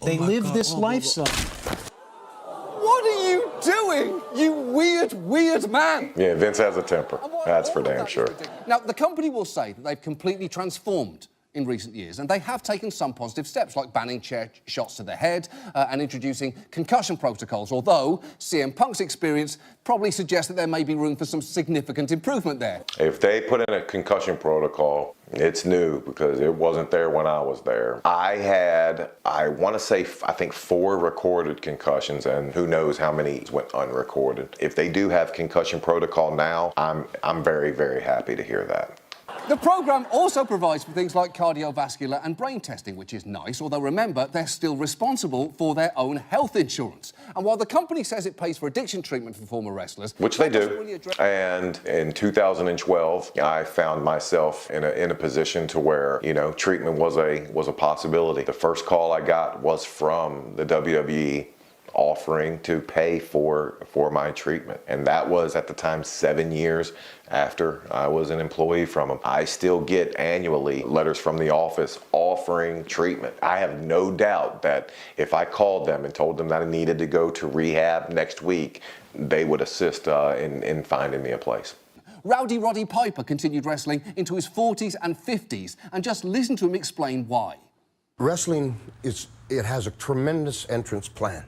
They live this lifestyle. What are you doing, you weird man? Yeah, Vince has a temper. That's for damn sure. Now, the company will say that they've completely transformed in recent years, and they have taken some positive steps, like banning chair shots to the head and introducing concussion protocols, although CM Punk's experience probably suggests that there may be room for some significant improvement there. If they put in a concussion protocol, it's new because it wasn't there when I was there. I had, I want to say, I think 4 recorded concussions, and who knows how many went unrecorded. If they do have concussion protocol now, I'm very, very happy to hear that. The programme also provides for things like cardiovascular and brain testing, which is nice, although remember, they're still responsible for their own health insurance. And while the company says it pays for addiction treatment for former wrestlers... Which they do. And in 2012, I found myself in a position to where, you know, treatment was a possibility. The first call I got was from the WWE offering to pay for my treatment. And that was at the time 7 years after I was an employee from them. I still get annually letters from the office offering treatment. I have no doubt that if I called them and told them that I needed to go to rehab next week, they would assist in finding me a place. Rowdy Roddy Piper continued wrestling into his 40s and 50s, and just listen to him explain why. Wrestling it has a tremendous entrance plan.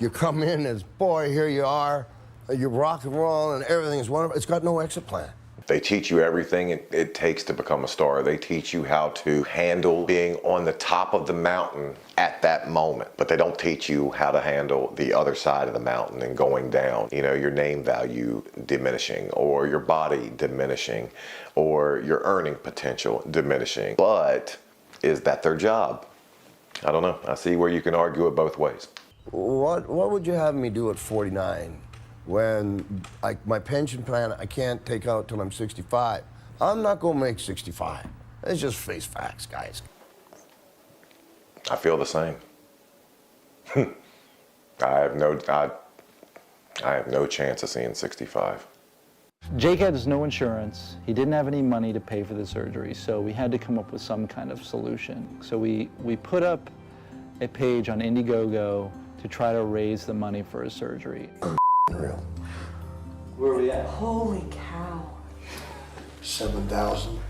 You come in as, boy, here you are, you rock and roll and everything is wonderful. It's got no exit plan. They teach you everything it takes to become a star. They teach you how to handle being on the top of the mountain at that moment, but they don't teach you how to handle the other side of the mountain and going down. You know, your name value diminishing, or your body diminishing, or your earning potential diminishing. But is that their job? I don't know. I see where you can argue it both ways. What would you have me do at 49 when my pension plan I can't take out till I'm 65? I'm not gonna make 65. Let's just face facts, guys. I feel the same. I have no chance of seeing 65. Jake has no insurance. He didn't have any money to pay for the surgery, so we had to come up with some kind of solution. So we put up a page on Indiegogo to try to raise the money for his surgery. Real. Where are we at? Holy cow. 7,000.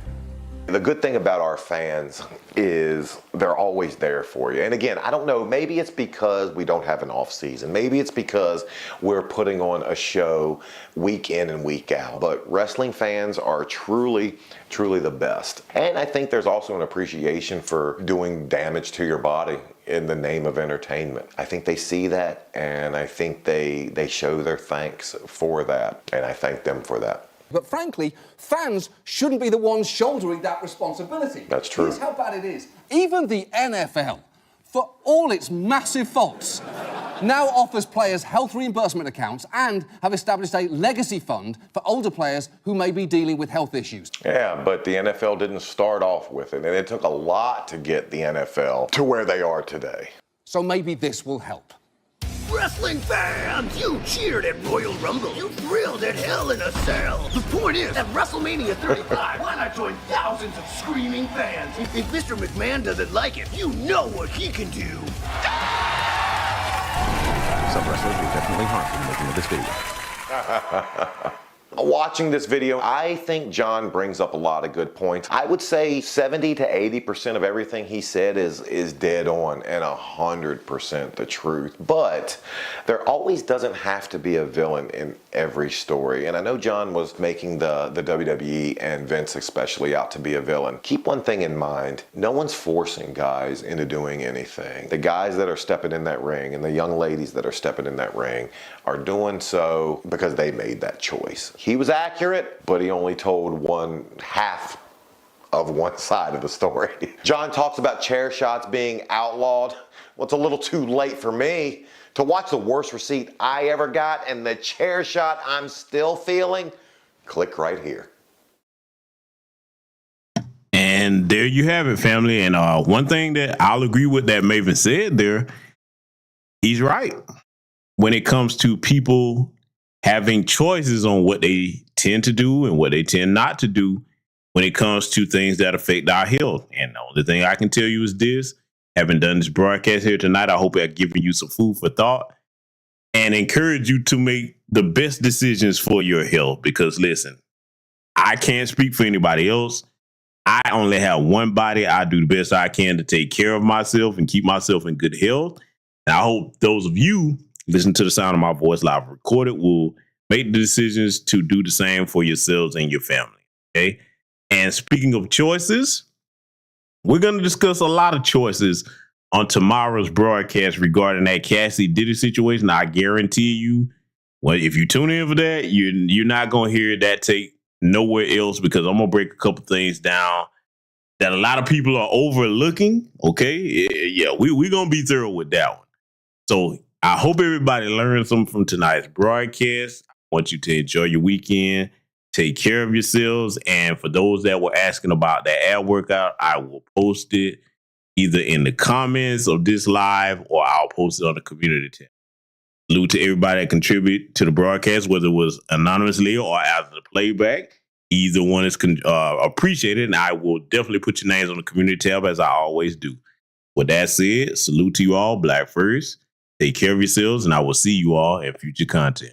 The good thing about our fans is they're always there for you. And again, I don't know, maybe it's because we don't have an off season. Maybe it's because we're putting on a show week in and week out. But wrestling fans are truly, truly the best. And I think there's also an appreciation for doing damage to your body in the name of entertainment. I think they see that, and I think they show their thanks for that. And I thank them for that. But frankly, fans shouldn't be the ones shouldering that responsibility. That's true. Here's how bad it is. Even the NFL, for all its massive faults, now offers players health reimbursement accounts and have established a legacy fund for older players who may be dealing with health issues. Yeah, but the NFL didn't start off with it, and it took a lot to get the NFL to where they are today. So maybe this will help. Wrestling fans, you cheered at Royal Rumble. You thrilled at Hell in a Cell. The point is, at WrestleMania 35, why not join thousands of screaming fans? If Mr. McMahon doesn't like it, you know what he can do. Some wrestlers were definitely harmed in the making of this video. Watching this video, I think John brings up a lot of good points. I would say 70 to 80% of everything he said is dead on and 100% the truth. But there always doesn't have to be a villain in every story. And I know John was making the WWE and Vince especially out to be a villain. Keep one thing in mind. No one's forcing guys into doing anything. The guys that are stepping in that ring and the young ladies that are stepping in that ring are doing so because they made that choice. He was accurate, but he only told one half of one side of the story. John talks about chair shots being outlawed. Well, it's a little too late for me to watch the worst receipt I ever got and the chair shot I'm still feeling. Click right here. And there you have it, family. And one thing that I'll agree with that Maven said there, he's right. When it comes to people having choices on what they tend to do and what they tend not to do when it comes to things that affect our health. And the only thing I can tell you is this, having done this broadcast here tonight, I hope I've given you some food for thought and encourage you to make the best decisions for your health. Because listen, I can't speak for anybody else. I only have one body. I do the best I can to take care of myself and keep myself in good health. And I hope those of you listen to the sound of my voice live recorded will make the decisions to do the same for yourselves and your family. Okay. And speaking of choices, we're going to discuss a lot of choices on tomorrow's broadcast regarding that Cassie Diddy situation. I guarantee you, well, if you tune in for that, you're not going to hear that take nowhere else because I'm gonna break a couple things down that a lot of people are overlooking. Okay, yeah, we're gonna be thorough with that one. So I hope everybody learned something from tonight's broadcast. I want you to enjoy your weekend. Take care of yourselves. And for those that were asking about the ad workout, I will post it either in the comments of this live or I'll post it on the community tab. Salute to everybody that contributed to the broadcast, whether it was anonymously or after the playback. Either one is appreciated, and I will definitely put your names on the community tab as I always do. With that said, salute to you all, Black first. Take care of yourselves, and I will see you all in future content.